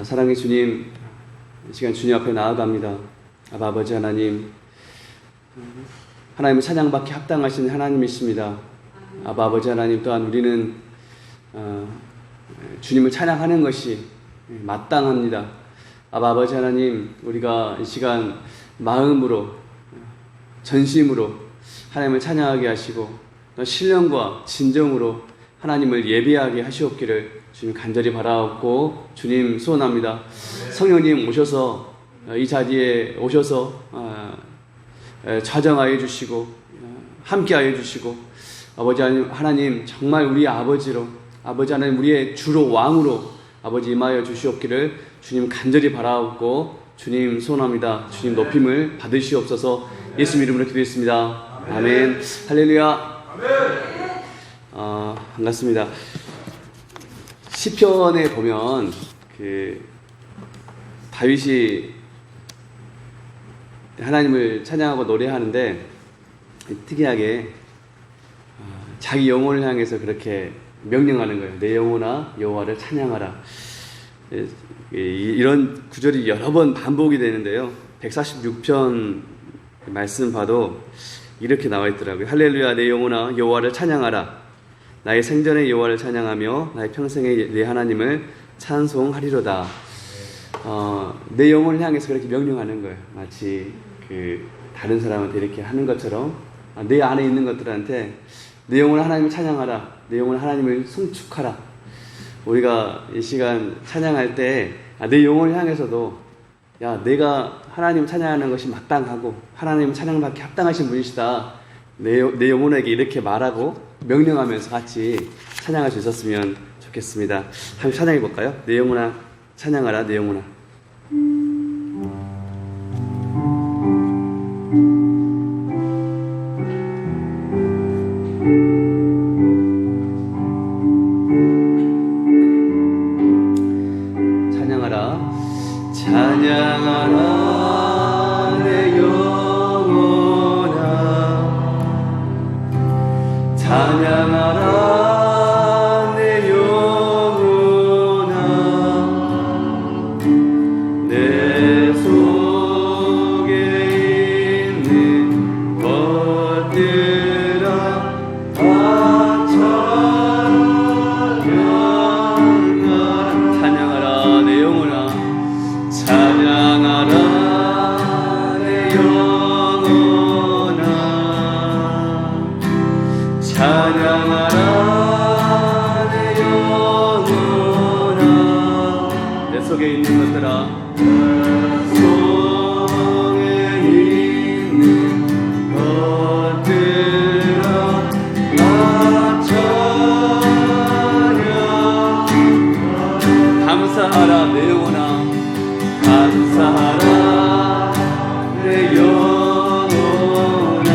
사랑의 주님, 이 시간 주님 앞에 나아갑니다. 아버지 하나님, 하나님은 찬양받기 합당하신 하나님이십니다. 아버지 하나님, 또한 우리는 주님을 찬양하는 것이 마땅합니다. 아버지 하나님, 우리가 이 시간 마음으로, 전심으로 하나님을 찬양하게 하시고 또 신령과 진정으로 하나님을 예배하게 하시옵기를 주님 간절히 바라옵고 주님 소원합니다. 성령님 오셔서 이 자리에 오셔서 좌정하여 주시고 함께하여 주시고 아버지 하나님 정말 우리 아버지로, 아버지 하나님 우리의 주로 왕으로 아버지 임하여 주시옵기를 주님 간절히 바라옵고 주님 소원합니다. 주님 높임을 받으시옵소서. 예수 이름으로 기도했습니다. 아멘. 할렐루야. 반갑습니다. 시편에 보면 다윗이 하나님을 찬양하고 노래하는데 특이하게 자기 영혼을 향해서 그렇게 명령하는 거예요. 내 영혼아 여호와를 찬양하라. 이런 구절이 여러 번 반복이 되는데요. 146편 말씀 봐도 이렇게 나와 있더라고요. 할렐루야 내 영혼아 여호와를 찬양하라. 나의 생전에 여호와를 찬양하며 나의 평생에 내 하나님을 찬송하리로다. 내 영혼을 향해서 그렇게 명령하는 거예요. 마치 다른 사람한테 이렇게 하는 것처럼 내 안에 있는 것들한테 내 영혼을 하나님을 찬양하라. 내 영혼을 하나님을 송축하라. 우리가 이 시간 찬양할 때 내 영혼을 향해서도 야 내가 하나님 찬양하는 것이 마땅하고 하나님 찬양받기 합당하신 분이시다. 내 영혼에게 이렇게 말하고 명령하면서 같이 찬양할 수 있었으면 좋겠습니다. 한번 찬양해 볼까요? 내 영혼아 찬양하라. 내 영혼아. 찬양하라 내 영혼아 찬양하라 내 영혼아 내 속에 있는 것들아 다 찬양하라 내 영혼아 찬양하라 내 영혼아 찬양하라 내 영혼아 내 속에 있는 것들아 내 속에 있는 것들아 다 찬양 감사하라 내 영혼아 감사하라 내 영혼아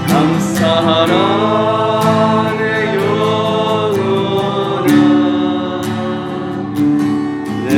감사하라 내 영혼아 내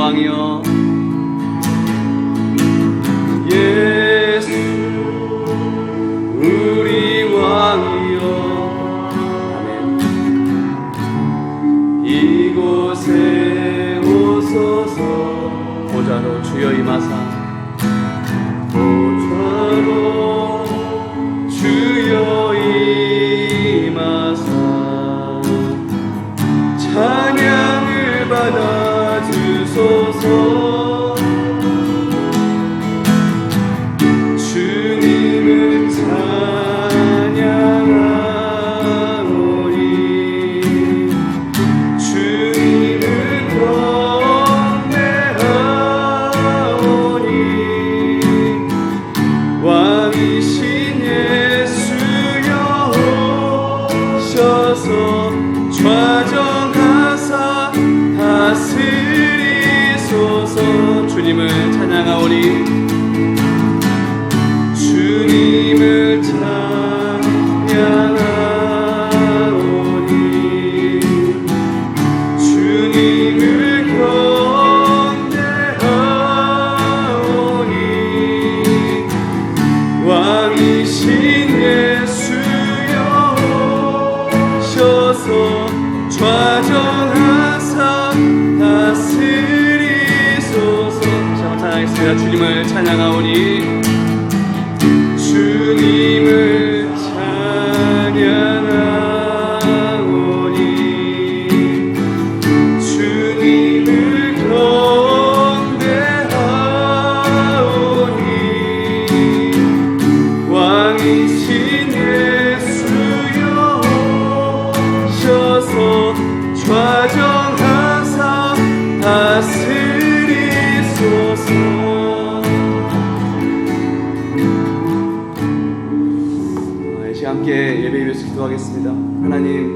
왕이여 예수 우리 왕이여 아멘. 이곳에 오소서 보좌로 주여 임하사 보좌로 주여 임하사 찬양을 받아주소서 주님을 찬양하오니 주님을 경배하오니 왕이신 예수여 오셔서 좌정하사 다스리소서 주님을 찬양하오니 주님을 찬양하오니 주님을 경배하오니 왕이신 예수여 오셔서 좌정하사 다스리소서. 자, 찬양하겠습니다. 주님을 찬양하오니 주님을 찬양하오니 주님을 경배하오니 왕이신 예수여 오셔서 좌정하사 다스리소서. 함께 예배에 위해서 기도하겠습니다. 하나님은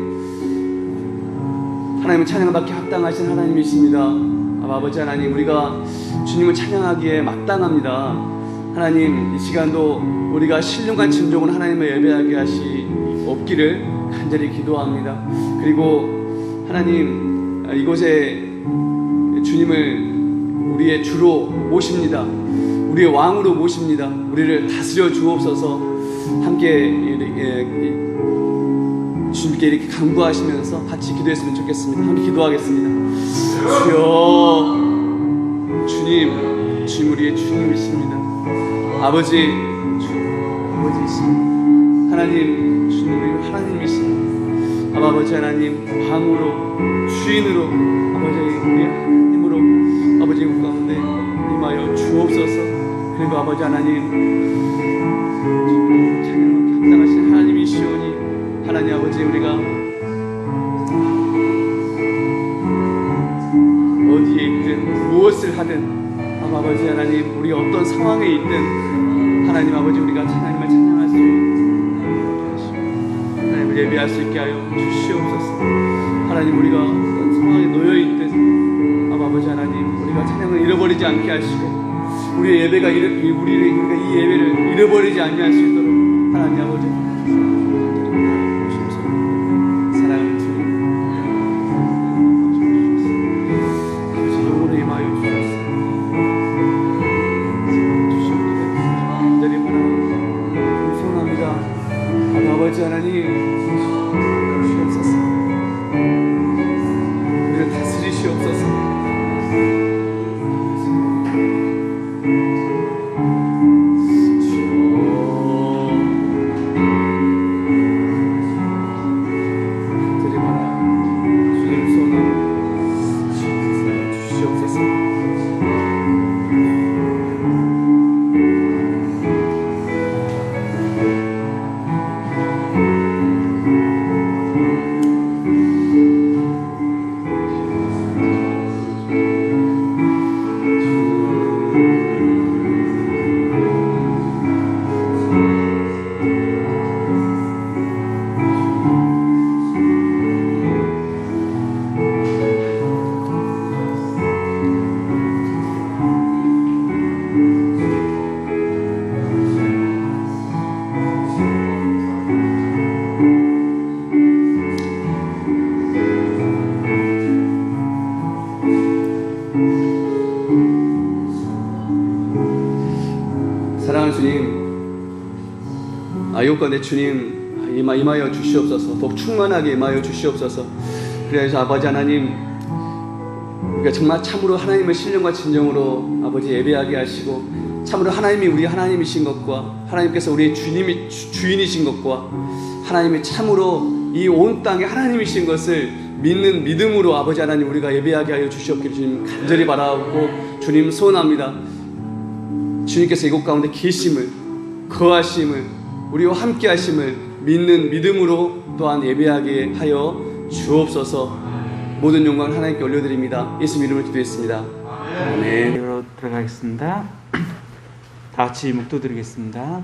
찬양받기 합당하신 하나님이십니다. 아버지 하나님, 우리가 주님을 찬양하기에 마땅합니다. 하나님, 이 시간도 우리가 신령한 진정으로 하나님을 예배하게 하시옵기를 간절히 기도합니다. 그리고 하나님, 이곳에 주님을 우리의 주로 모십니다. 우리의 왕으로 모십니다. 우리를 다스려 주옵소서. 함께 주님께 이렇게 간구하시면서 같이 기도했으면 좋겠습니다. 함께 기도하겠습니다. 주여, 주님 우리의 주님이십니다. 아버지이십니다. 하나님, 주님 우리 하나님이십니다. 아버지 하나님, 왕으로 주인으로 우리 하나님으로 아버지 가운데 임하여 주옵소서. 그리고 아버지 하나님, 찬양하기 합당하신 하나님이시오니 하나님 아버지, 우리가 어디에 있든 무엇을 하든 아버지 하나님, 우리 어떤 상황에 있든 하나님 아버지, 우리가 하나님을 찬양할 수 있게 하나님을 예배할 수 있게 하여 주시옵소서. 하나님, 우리가 어떤 상황에 놓여있든 아버지 하나님, 우리가 찬양을 잃어버리지 않게 하시고 우리의 예배가 우리가 이 예배를 잃어버리지 않게 할 수 있도록 하나님 아버지 사랑을 드리고 아버지 영원히 임하여 주시옵소서. 간절히 소원합니다. 아버지 하나님, 주시옵소서. 우리를 다스리시옵소서. 주여 기도건데 주님 임하여 주시옵소서. 더욱 충만하게 임하여 주시옵소서. 그래서 아버지 하나님, 우리가 정말 참으로 하나님을 신령과 진정으로 아버지 예배하게 하시고, 참으로 하나님이 우리 하나님이신 것과 하나님께서 우리의 주인이신 것과 하나님이 참으로 이 온 땅에 하나님이신 것을 믿는 믿음으로 아버지 하나님 우리가 예배하게 하여 주시옵기를 주님 간절히 바라고 주님 소원합니다. 주님께서 이곳 가운데 계심을, 거하심을, 우리와 함께 하심을 믿는 믿음으로 또한 예배하게 하여 주옵소서. 모든 영광 하나님께 올려드립니다. 예수 이름으로 기도했습니다. 아멘. 예배로 들어가겠습니다. 다 같이 묵도드리겠습니다.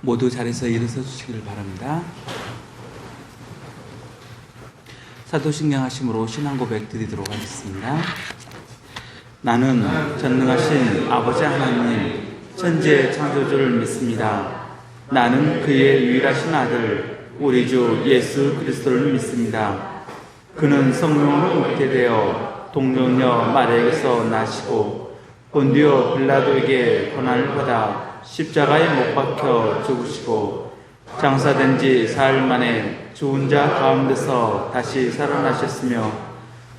모두 자리에서 일어서 주시기를 바랍니다. 사도신경 하심으로 신앙 고백 드리도록 하겠습니다. 나는 전능하신 아버지 하나님 천지의 창조주를 믿습니다. 나는 그의 유일하신 아들 우리 주 예수 그리스도를 믿습니다. 그는 성령으로 묻게 되어 동정녀 마리아에게서 나시고 본디오 빌라도에게 고난을 받아 십자가에 못 박혀 죽으시고 장사된 지 사흘 만에 죽은 자 가운데서 다시 살아나셨으며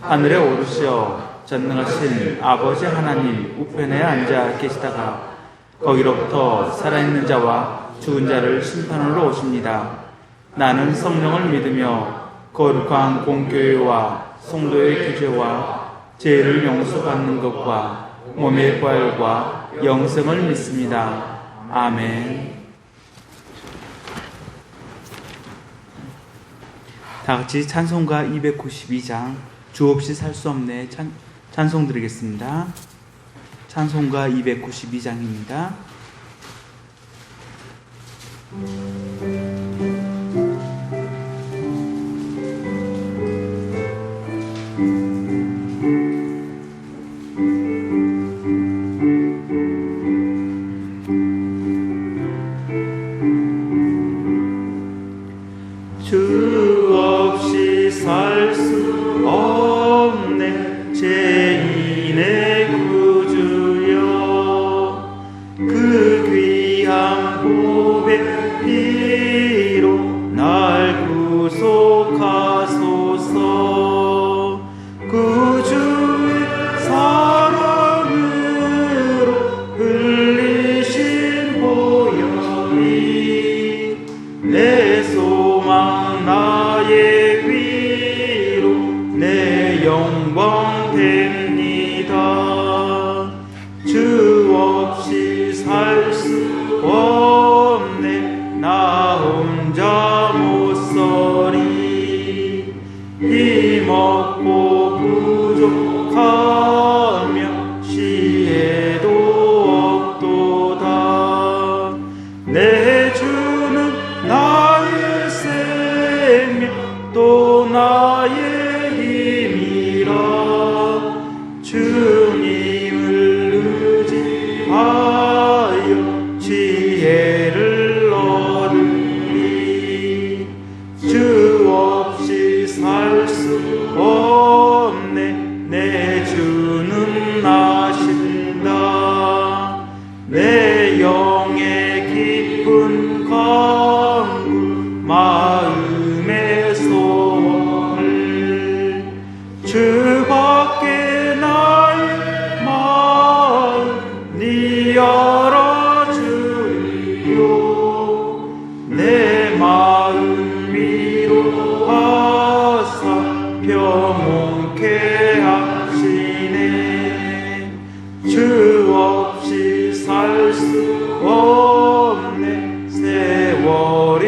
하늘에 오르시어 전능하신 아버지 하나님 우편에 앉아 계시다가 거기로부터 살아있는 자와 죽은 자를 심판하러 오십니다. 나는 성령을 믿으며 거룩한 공교회와 성도의 교제와 죄를 용서받는 것과 몸의 부활과 영생을 믿습니다. 아멘. 다같이 찬송가 292장 주 없이 살 수 없네 찬송 드리겠습니다. 찬송가 292장입니다. 주 없이 살 수 없네 죄인의 구주여 그 귀한 보배 피로 날 구속하소서 구주의 사랑으로 흘리신 보혈이 내 소망 나의 위로 내 영광 됩니다. 주 없이 살 수 없네 나 혼자 못 서리 힘없고 부족하며 시혜도 없도다. 내 주는 나의 생명 또 나의 힘이라 주님을 의지하여 지혜를 얻으리. 주 없이 살 수 없네 내 주는 아신다. 내 영의 깊은 강구 마음의 소원을 주밖에 나의 마음 네 열어주리요. 내 마음 위로하사 평온케 하시네. 주 없이 살 수 없네 세월이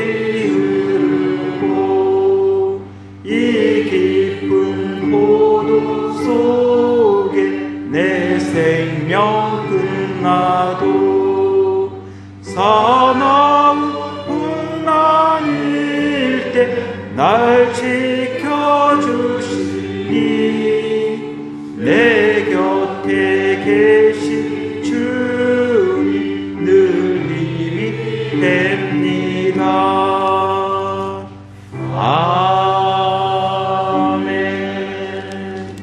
속에 내 생명 끝나도 사나운 아닐 때 날 지켜주시니 내 곁에 계신 주님 늘 힘이 됩니다. 아멘.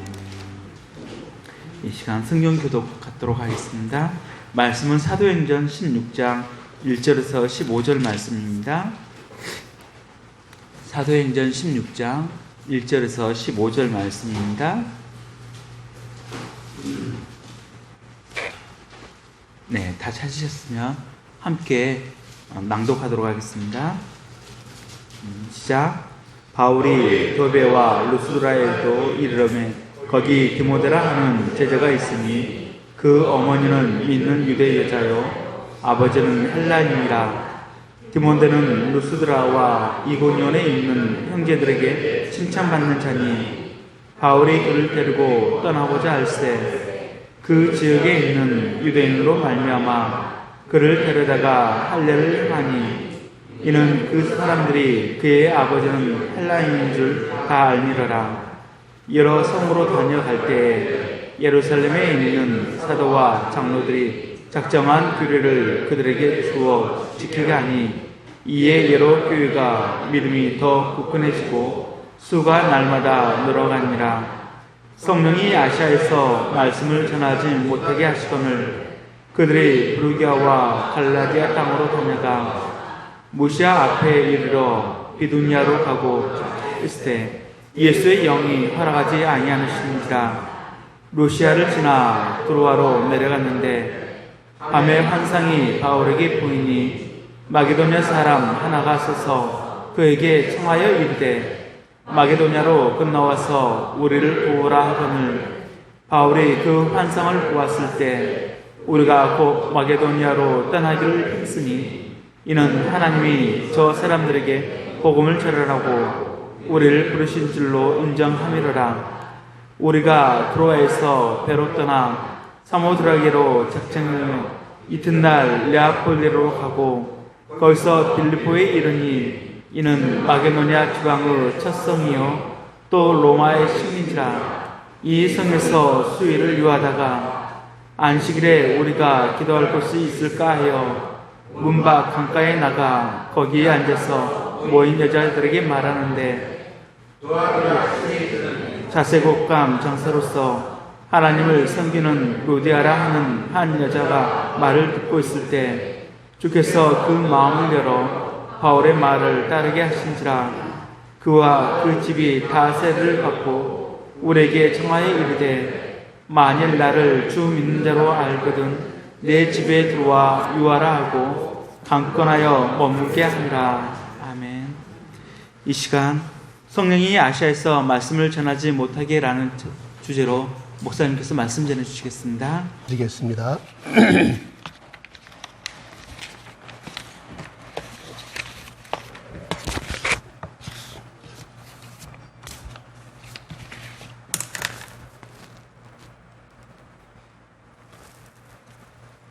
이 시간 성경 교독 갖도록 하겠습니다. 말씀은 사도행전 16장 1절에서 15절 말씀입니다. 사도행전 16장 1절에서 15절 말씀입니다. 네, 다 찾으셨으면 함께 낭독하도록 하겠습니다. 시작. 바울이 도베와 루스드라에도 이르러매 거기 디모데라 하는 제자가 있으니 그 어머니는 믿는 유대 여자요 아버지는 헬라인이라. 디모데는 루스드라와 이고니온에 있는 형제들에게 칭찬받는 자니 바울이 그를 데리고 떠나고자 할세 그 지역에 있는 유대인으로 말미암아 그를 데려다가 할례를 하니 이는 그 사람들이 그의 아버지는 헬라인인 줄 다 알미러라. 여러 성으로 다녀갈 때에 예루살렘에 있는 사도와 장로들이 작정한 규례를 그들에게 주어 지키게 하니 이에 여러 교회가 믿음이 더 굳건해지고 수가 날마다 늘어가니라. 성령이 아시아에서 말씀을 전하지 못하게 하시거늘 그들이 브루기아와 갈라디아 땅으로 다녀가 무시아 앞에 이르러 비두니아로 가고 있으되 예수의 영이 허락하지 아니하시는지라. 루시아를 지나 두로아로 내려갔는데 밤에 환상이 바울에게 보이니 마게도냐 사람 하나가 서서 그에게 청하여 이르되 마게도냐로 건너와서 우리를 도우라 하거늘 바울이 그 환상을 보았을 때 우리가 곧 마게도냐로 떠나기를 했으니 이는 하나님이 저 사람들에게 복음을 전하라고 우리를 부르신 줄로 인정함이로라. 우리가 트로아에서 배로 떠나 사모드라게로 작정해 이튿날 레아폴리로 가고 거기서 빌립보에 이르니 이는 마게도냐 지방의 첫 성이요 또 로마의 식민지라. 이 성에서 수일을 유하다가 안식일에 우리가 기도할 곳이 있을까 하여 문밖 강가에 나가 거기에 앉아서 모인 여자들에게 말하는데 자세곡감 장사로서 하나님을 섬기는 루디아라 하는 한 여자가 말을 듣고 있을 때 주께서 그 마음을 열어 바울의 말을 따르게 하신지라. 그와 그 집이 다 세를 받고 우리에게 청하여 이르되 만일 나를 주 믿는 자로 알거든 내 집에 들어와 유하라 하고 강권하여 머물게 하니라. 아멘. 이 시간 성령이 아시아에서 말씀을 전하지 못하게라는 주제로 목사님께서 말씀 전해주시겠습니다. 드리겠습니다.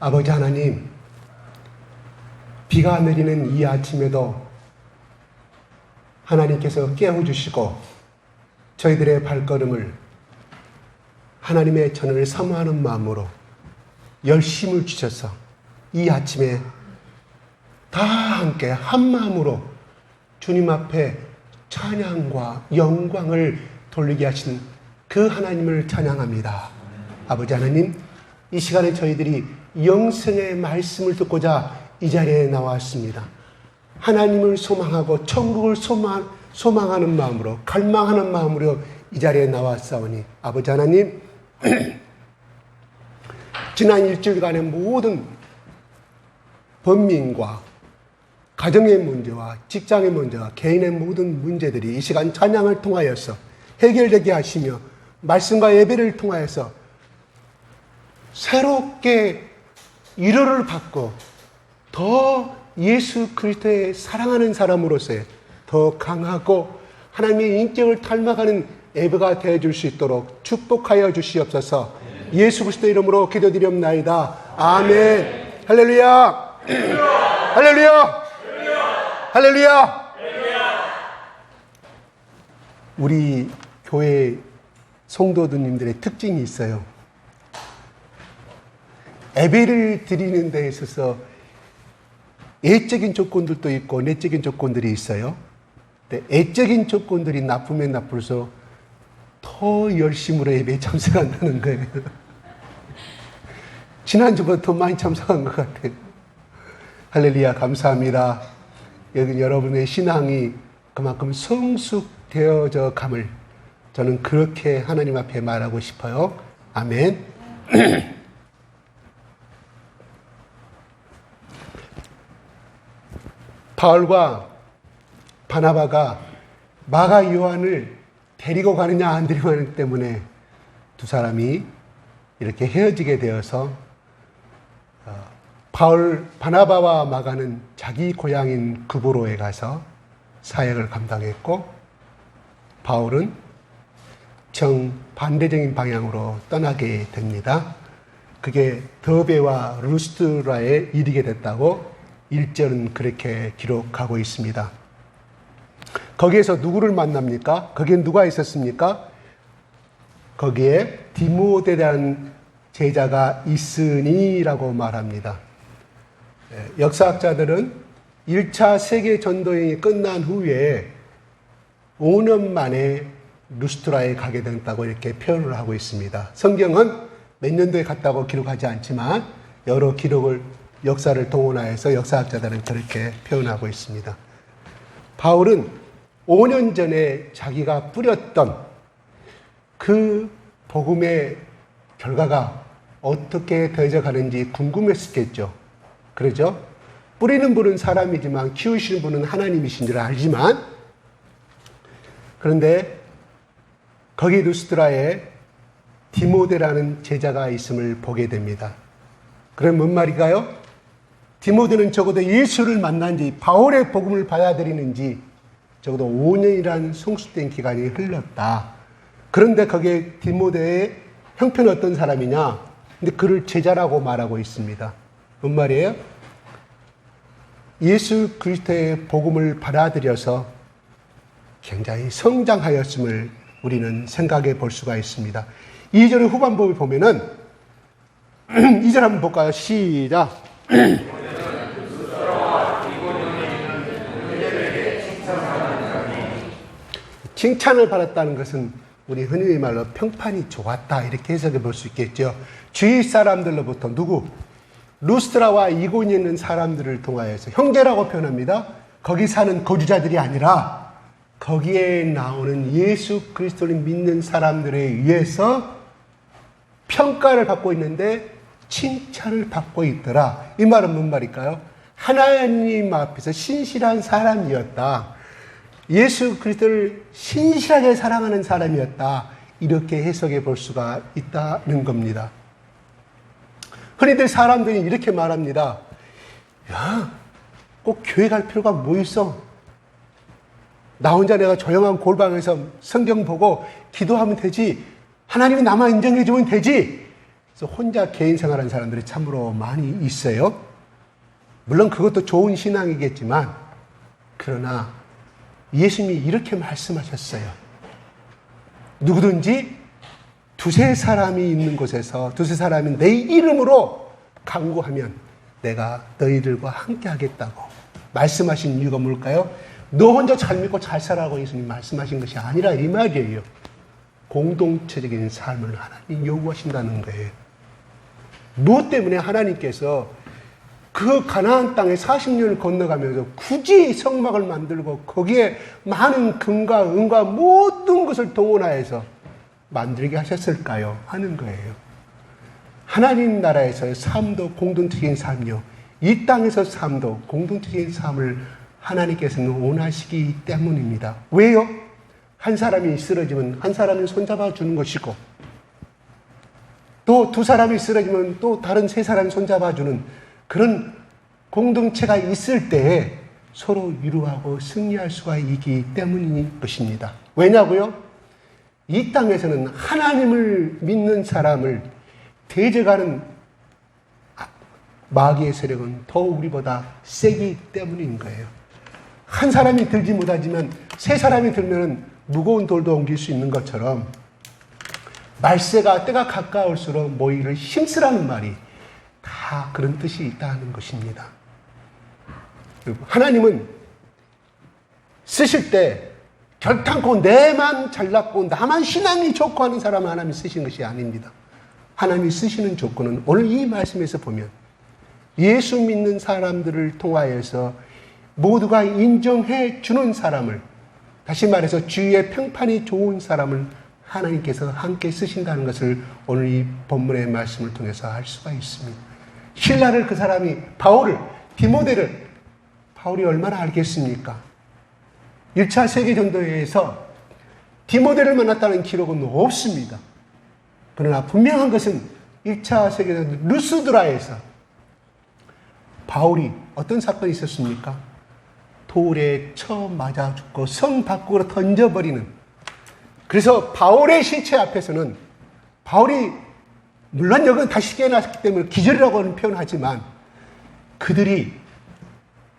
아버지 하나님, 비가 내리는 이 아침에도 하나님께서 깨워주시고 저희들의 발걸음을 하나님의 전을 사모하는 마음으로 열심을 주셔서 이 아침에 다 함께 한 마음으로 주님 앞에 찬양과 영광을 돌리게 하신 그 하나님을 찬양합니다. 아버지 하나님, 이 시간에 저희들이 영생의 말씀을 듣고자 이 자리에 나왔습니다. 하나님을 소망하고 천국을 소망하는 마음으로, 갈망하는 마음으로 이 자리에 나왔사오니 아버지 하나님, 지난 일주일간의 모든 범민과 가정의 문제와 직장의 문제와 개인의 모든 문제들이 이 시간 찬양을 통하여서 해결되게 하시며 말씀과 예배를 통하여서 새롭게 위로를 받고 더 예수 그리스도의 사랑하는 사람으로서의 더 강하고 하나님의 인격을 닮아가는 예배가 되어줄 수 있도록 축복하여 주시옵소서. 예수 그리스도의 이름으로 기도드리옵나이다. 아멘. 할렐루야. 할렐루야. 할렐루야. 우리 교회 성도들님들의 특징이 있어요. 예배를 드리는 데 있어서 예적인 조건들도 있고 내적인 조건들이 있어요. 근데 예적인 조건들이 나쁘면 나쁠수록 더 열심으로 예배에 참석한다는 거예요. 지난주보다 더 많이 참석한 것 같아요. 할렐루야, 감사합니다. 여러분의 신앙이 그만큼 성숙되어져 감을 저는 그렇게 하나님 앞에 말하고 싶어요. 아멘. 바울과 바나바가 마가 요한을 데리고 가느냐 안 데리고 가느냐 때문에 두 사람이 이렇게 헤어지게 되어서 바나바와 마가는 자기 고향인 그보로에 가서 사역을 감당했고 바울은 정반대적인 방향으로 떠나게 됩니다. 그게 더베와 루스트라에 이르게 됐다고 1절은 그렇게 기록하고 있습니다. 거기에서 누구를 만납니까? 거기에 누가 있었습니까? 거기에 디모데라는 제자가 있으니라고 말합니다. 역사학자들은 1차 세계전도행이 끝난 후에 5년 만에 루스트라에 가게 됐다고 이렇게 표현을 하고 있습니다. 성경은 몇 년도에 갔다고 기록하지 않지만 여러 기록을 역사를 동원하여서 역사학자들은 그렇게 표현하고 있습니다. 바울은 5년 전에 자기가 뿌렸던 그 복음의 결과가 어떻게 되어져 가는지 궁금했겠죠. 그러죠? 뿌리는 분은 사람이지만 키우시는 분은 하나님이신 줄 알지만 그런데 거기 루스드라에 디모데라는 제자가 있음을 보게 됩니다. 그럼 뭔 말일까요? 디모데는 적어도 예수를 만난 지 바울의 복음을 받아들이는지 적어도 5년이라는 성숙된 기간이 흘렀다. 그런데 거기에 디모데의 형편은 어떤 사람이냐? 근데 그를 제자라고 말하고 있습니다. 뭔 말이에요? 예수 그리스도의 복음을 받아들여서 굉장히 성장하였음을 우리는 생각해 볼 수가 있습니다. 2절의 후반부를 보면은 2절 한번 볼까요? 시작. 칭찬을 받았다는 것은 우리 흔히 말로 평판이 좋았다 이렇게 해석해 볼 수 있겠죠. 주위 사람들로부터 누구? 루스트라와 이고니에 있는 사람들을 통하여서 형제라고 표현합니다. 거기 사는 거주자들이 아니라 거기에 나오는 예수 그리스도를 믿는 사람들에 의해서 평가를 받고 있는데 칭찬을 받고 있더라. 이 말은 뭔 말일까요? 하나님 앞에서 신실한 사람이었다. 예수 그리스도를 신실하게 사랑하는 사람이었다. 이렇게 해석해 볼 수가 있다는 겁니다. 흔히들 사람들이 이렇게 말합니다. 야, 꼭 교회 갈 필요가 뭐 있어? 나 혼자 내가 조용한 골방에서 성경 보고 기도하면 되지. 하나님이 나만 인정해 주면 되지. 그래서 혼자 개인 생활하는 사람들이 참으로 많이 있어요. 물론 그것도 좋은 신앙이겠지만 그러나 예수님이 이렇게 말씀하셨어요. 누구든지 두세 사람이 있는 곳에서 두세 사람이 내 이름으로 간구하면 내가 너희들과 함께 하겠다고 말씀하신 이유가 뭘까요? 너 혼자 잘 믿고 잘 살아라고 예수님 말씀하신 것이 아니라 이 말이에요. 공동체적인 삶을 하나님 요구하신다는 거예요. 무엇 때문에 하나님께서 그 가나안 땅에 40년을 건너가면서 굳이 성막을 만들고 거기에 많은 금과 은과 모든 것을 동원하여서 만들게 하셨을까요? 하는 거예요. 하나님 나라에서의 삶도 공동체적인 삶이요. 이 땅에서 삶도 공동체적인 삶을 하나님께서는 원하시기 때문입니다. 왜요? 한 사람이 쓰러지면 한 사람이 손잡아 주는 것이고 또 두 사람이 쓰러지면 또 다른 세 사람이 손잡아 주는 그런 공동체가 있을 때 서로 위로하고 승리할 수가 있기 때문인 것입니다. 왜냐고요? 이 땅에서는 하나님을 믿는 사람을 대적하는 마귀의 세력은 더 우리보다 세기 때문인 거예요. 한 사람이 들지 못하지만 세 사람이 들면 무거운 돌도 옮길 수 있는 것처럼 말세가 때가 가까울수록 모이를 힘쓰라는 말이 다 그런 뜻이 있다는 것입니다. 하나님은 쓰실 때 결탄코 내만 잘났고 나만 신앙이 좋고 하는 사람을 하나님이 쓰신 것이 아닙니다. 하나님이 쓰시는 조건은 오늘 이 말씀에서 보면 예수 믿는 사람들을 통하여서 모두가 인정해 주는 사람을, 다시 말해서 주위의 평판이 좋은 사람을 하나님께서 함께 쓰신다는 것을 오늘 이 본문의 말씀을 통해서 알 수가 있습니다. 신라를 그 사람이 바울을, 디모데를 바울이 얼마나 알겠습니까? 1차 세계전도회에서 디모데를 만났다는 기록은 없습니다. 그러나 분명한 것은 1차 세계전도 루스드라에서 바울이 어떤 사건이 있었습니까? 돌에 쳐 맞아 죽고 성 밖으로 던져버리는, 그래서 바울의 시체 앞에서는 바울이 물론 여기는 다시 깨어났기 때문에 기절이라고 하는 표현을 하지만 그들이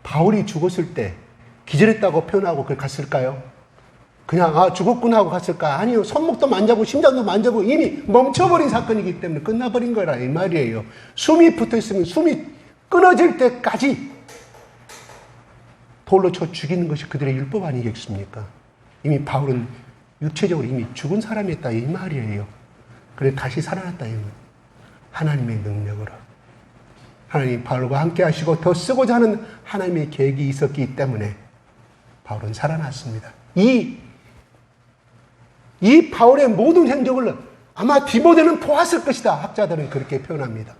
바울이 죽었을 때 기절했다고 표현하고 그걸 갔을까요? 그냥 죽었구나 하고 갔을까? 아니요. 손목도 만져보고 심장도 만져보고 이미 멈춰버린 사건이기 때문에 끝나버린 거라 이 말이에요. 숨이 붙어있으면 숨이 끊어질 때까지 돌로 쳐 죽이는 것이 그들의 율법 아니겠습니까? 이미 바울은 육체적으로 이미 죽은 사람이었다 이 말이에요. 그래 다시 살아났다 이 말. 하나님의 능력으로. 하나님 바울과 함께 하시고 더 쓰고자 하는 하나님의 계획이 있었기 때문에 바울은 살아났습니다. 이 바울의 모든 행적을 아마 디모데는 보았을 것이다. 학자들은 그렇게 표현합니다.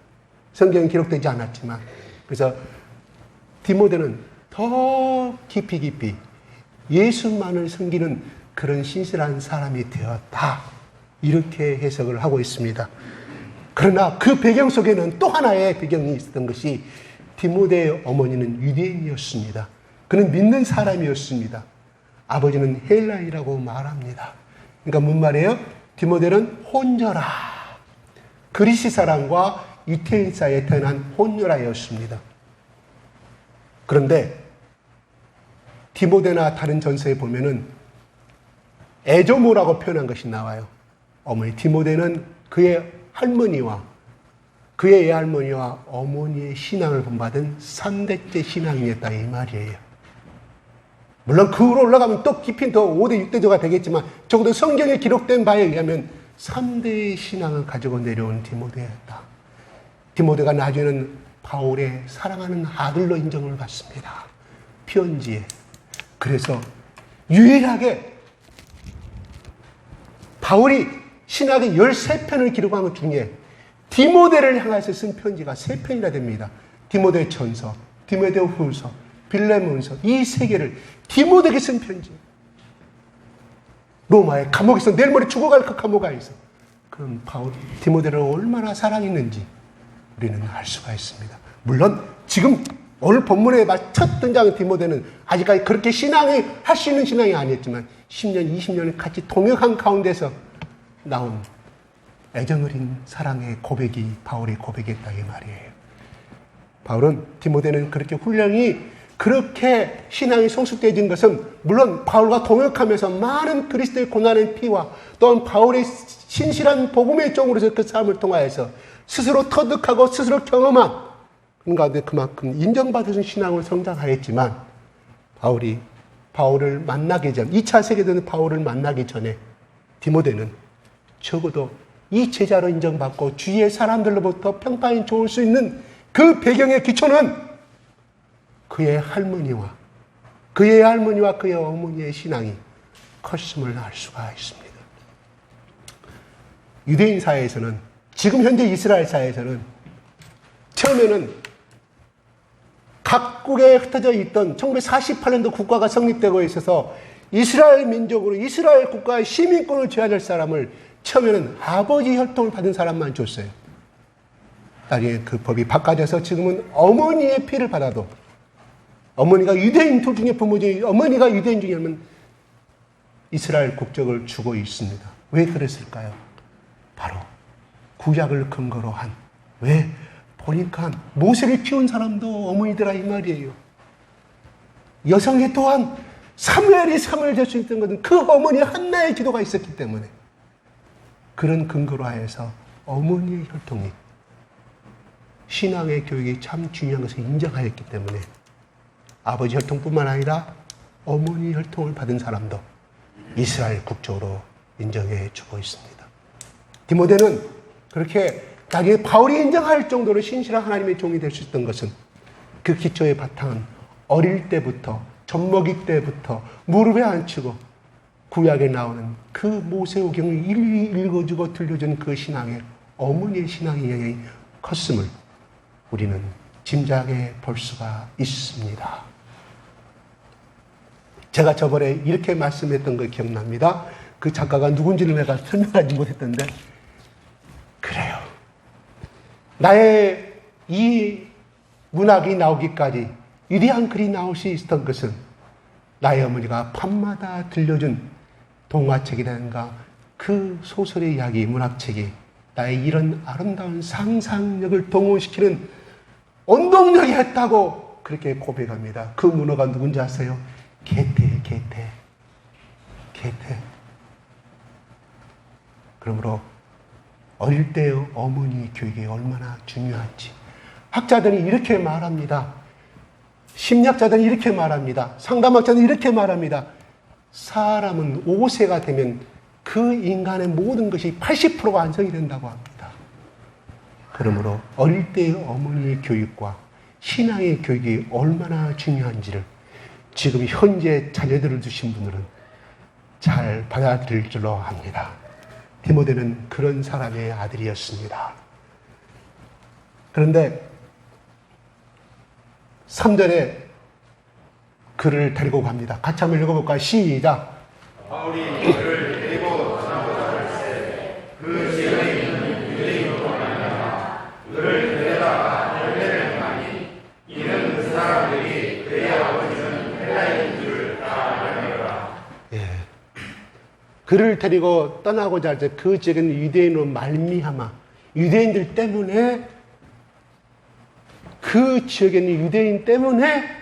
성경에 기록되지 않았지만. 그래서 디모데는 더 깊이 예수만을 섬기는 그런 신실한 사람이 되었다. 이렇게 해석을 하고 있습니다. 그러나 그 배경 속에는 또 하나의 배경이 있었던 것이 디모데의 어머니는 유대인이었습니다. 그는 믿는 사람이었습니다. 아버지는 헬라인이라고 말합니다. 그러니까 뭔 말이에요? 디모데는 혼혈아. 그리스 사람과 유태인 사이에 태어난 혼혈아였습니다. 그런데 디모데나 다른 전서에 보면은 에조모라고 표현한 것이 나와요. 어머니 디모데는 그의 할머니와 그의 외할머니와 어머니의 신앙을 본받은 3대째 신앙이었다 이 말이에요. 물론 그 위로 올라가면 또 깊이 더 5대 6대조가 되겠지만 적어도 성경에 기록된 바에 의하면 3대의 신앙을 가지고 내려온 디모데였다. 디모데가 나중에는 바울의 사랑하는 아들로 인정을 받습니다. 편지에. 그래서 유일하게 바울이 신학의 13편을 기록한 것 중에 디모데를 향해서 쓴 편지가 3편이나 됩니다. 디모데 전서, 디모데 후서, 빌레몬서, 이 3개를 디모데에게 쓴 편지. 로마의 감옥에서 내일 모레 죽어갈 그 감옥 안에서. 그럼 바울이 디모데를 얼마나 사랑했는지 우리는 알 수가 있습니다. 물론 지금 오늘 본문에 첫 등장한 디모데는 아직까지 그렇게 신앙이 할 수 있는 신앙이 아니었지만 10년, 20년을 같이 동역한 가운데서 나온 애정어린 사랑의 고백이 바울의 고백이었다 이 말이에요. 바울은 디모데는 그렇게 훈련이 그렇게 신앙이 성숙되어진 것은 물론 바울과 동역하면서 많은 그리스도의 고난의 피와 또한 바울의 신실한 복음의 종으로서 그 삶을 통하여서 스스로 터득하고 스스로 경험한 그런 가운데 그만큼 인정받으신 신앙을 성장하였지만 바울을 만나기 전 2차 세계대전 바울을 만나기 전에 디모데는 적어도 이 제자로 인정받고 주위의 사람들로부터 평판이 좋을 수 있는 그 배경의 기초는 그의 할머니와 그의 어머니의 신앙이 컸음을 알 수가 있습니다. 유대인 사회에서는 지금 현재 이스라엘 사회에서는 처음에는 각국에 흩어져 있던 1948년도 국가가 성립되고 있어서 이스라엘 민족으로 이스라엘 국가의 시민권을 줘야 될 사람을 처음에는 아버지 혈통을 받은 사람만 줬어요. 나중에 그 법이 바꿔져서 지금은 어머니의 피를 받아도 어머니가 유대인 둘 중에 부모 중에 어머니가 유대인 중에는 이스라엘 국적을 주고 있습니다. 왜 그랬을까요? 바로 구약을 근거로 한, 왜? 보니까 모세를 키운 사람도 어머니더라 이 말이에요. 여성의 또한 사무엘이 사무엘 될 수 있던 것은 그 어머니 한나의 기도가 있었기 때문에, 그런 근거로 하여서 어머니의 혈통이 신앙의 교육이 참 중요한 것을 인정하였기 때문에 아버지 혈통뿐만 아니라 어머니 혈통을 받은 사람도 이스라엘 국적으로 인정해 주고 있습니다. 디모데는 그렇게 나중에 바울이 인정할 정도로 신실한 하나님의 종이 될 수 있던 것은 그 기초의 바탕은 어릴 때부터, 젖먹이 때부터 무릎에 앉히고 구약에 나오는 그 모세오경을 일일이 읽어주고 들려준 그 신앙에 어머니의 신앙의 영향이 컸음을 우리는 짐작해 볼 수가 있습니다. 제가 저번에 이렇게 말씀했던 거 기억납니다. 그 작가가 누군지를 내가 설명하지 못했던데, 그래요. 나의 이 문학이 나오기까지 위대한 글이 나올 수 있었던 것은 나의 어머니가 밤마다 들려준 동화책이라든가 그 소설의 이야기, 문학책이 나의 이런 아름다운 상상력을 동원시키는 원동력이 했다고 그렇게 고백합니다. 그 문어가 누군지 아세요? 게테. 그러므로 어릴 때의 어머니 교육이 얼마나 중요한지 학자들이 이렇게 말합니다. 심리학자들은 이렇게 말합니다. 상담학자들은 이렇게 말합니다. 사람은 5세가 되면 그 인간의 모든 것이 80%가 완성이 된다고 합니다. 그러므로 어릴 때의 어머니의 교육과 신앙의 교육이 얼마나 중요한지를 지금 현재 자녀들을 두신 분들은 잘 받아들일 줄로 압니다. 디모데는 그런 사람의 아들이었습니다. 그런데 3절에 그를 데리고 갑니다. 같이 한번 읽어볼까요? 시작. 바울이 그를 데리고 떠나고자 할세 그 지역에 있는 유대인으로 말미암아 그를 데려다가 열매를 행하니 이는 그 사람들이 그의 아버지는 헬라인인 줄을 다 알미라. 예. 그를 데리고 떠나고자 할 때 그 지역에는 유대인으로 말미암아, 유대인들 때문에, 그 지역에 있는 유대인 때문에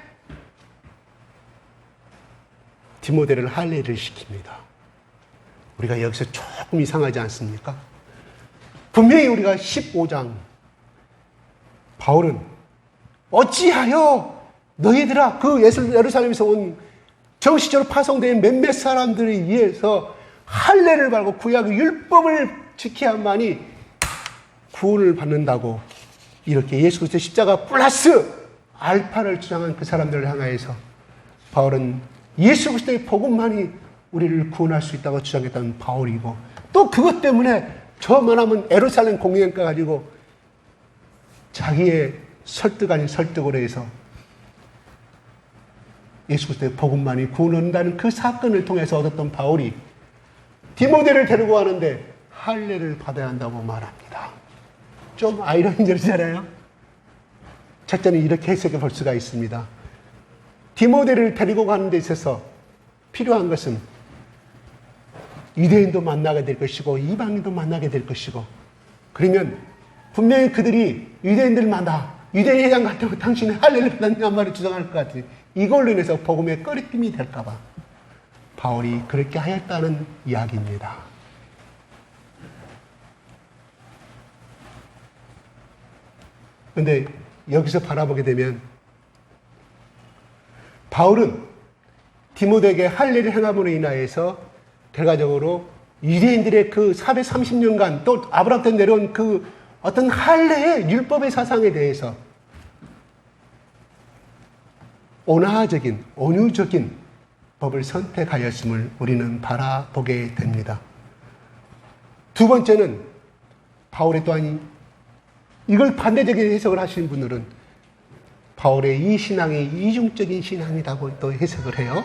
디모데를 할례를 시킵니다. 우리가 여기서 조금 이상하지 않습니까? 분명히 우리가 15장 바울은 어찌하여 너희들아 그 예루살렘에서 온 정식적으로 파송된 몇몇 사람들에 의해서 할례를 받고 구약의 율법을 지켜야만이 구원을 받는다고 이렇게 예수 그리스도의 십자가 플러스 알파를 주장한 그 사람들을 향하여서 바울은 예수 그리스도의 복음만이 우리를 구원할 수 있다고 주장했던 바울이고, 또 그것 때문에 저만하면 예루살렘 공회가 가지고 자기의 설득 아닌 설득으로 해서 예수 그리스도의 복음만이 구원한다는 그 사건을 통해서 얻었던 바울이 디모데를 데리고 가는데 할례를 받아야 한다고 말합니다. 좀 아이러니적이잖아요. 첫째는 이렇게 해석해 볼 수가 있습니다. 디모데를 데리고 가는 데 있어서 필요한 것은 유대인도 만나게 될 것이고 이방인도 만나게 될 것이고, 그러면 분명히 그들이 유대인들 만나 유대인 회장 같다고 당신이 할례를 받았냐 말을 주장할 것 같아요. 이걸로 인해서 복음의 꺼리낌이 될까 봐 바울이 그렇게 하였다는 이야기입니다. 그런데 여기서 바라보게 되면 바울은 디모데에게 할례를 행함으로 인하여서 결과적으로 유대인들의 그 430년간 또 아브라함 때 내려온 그 어떤 할례의 율법의 사상에 대해서 온화적인, 온유적인 법을 선택하였음을 우리는 바라보게 됩니다. 두 번째는 바울의 또한 이걸 반대적인 해석을 하시는 분들은 바울의 이 신앙이 이중적인 신앙이라고 또 해석을 해요.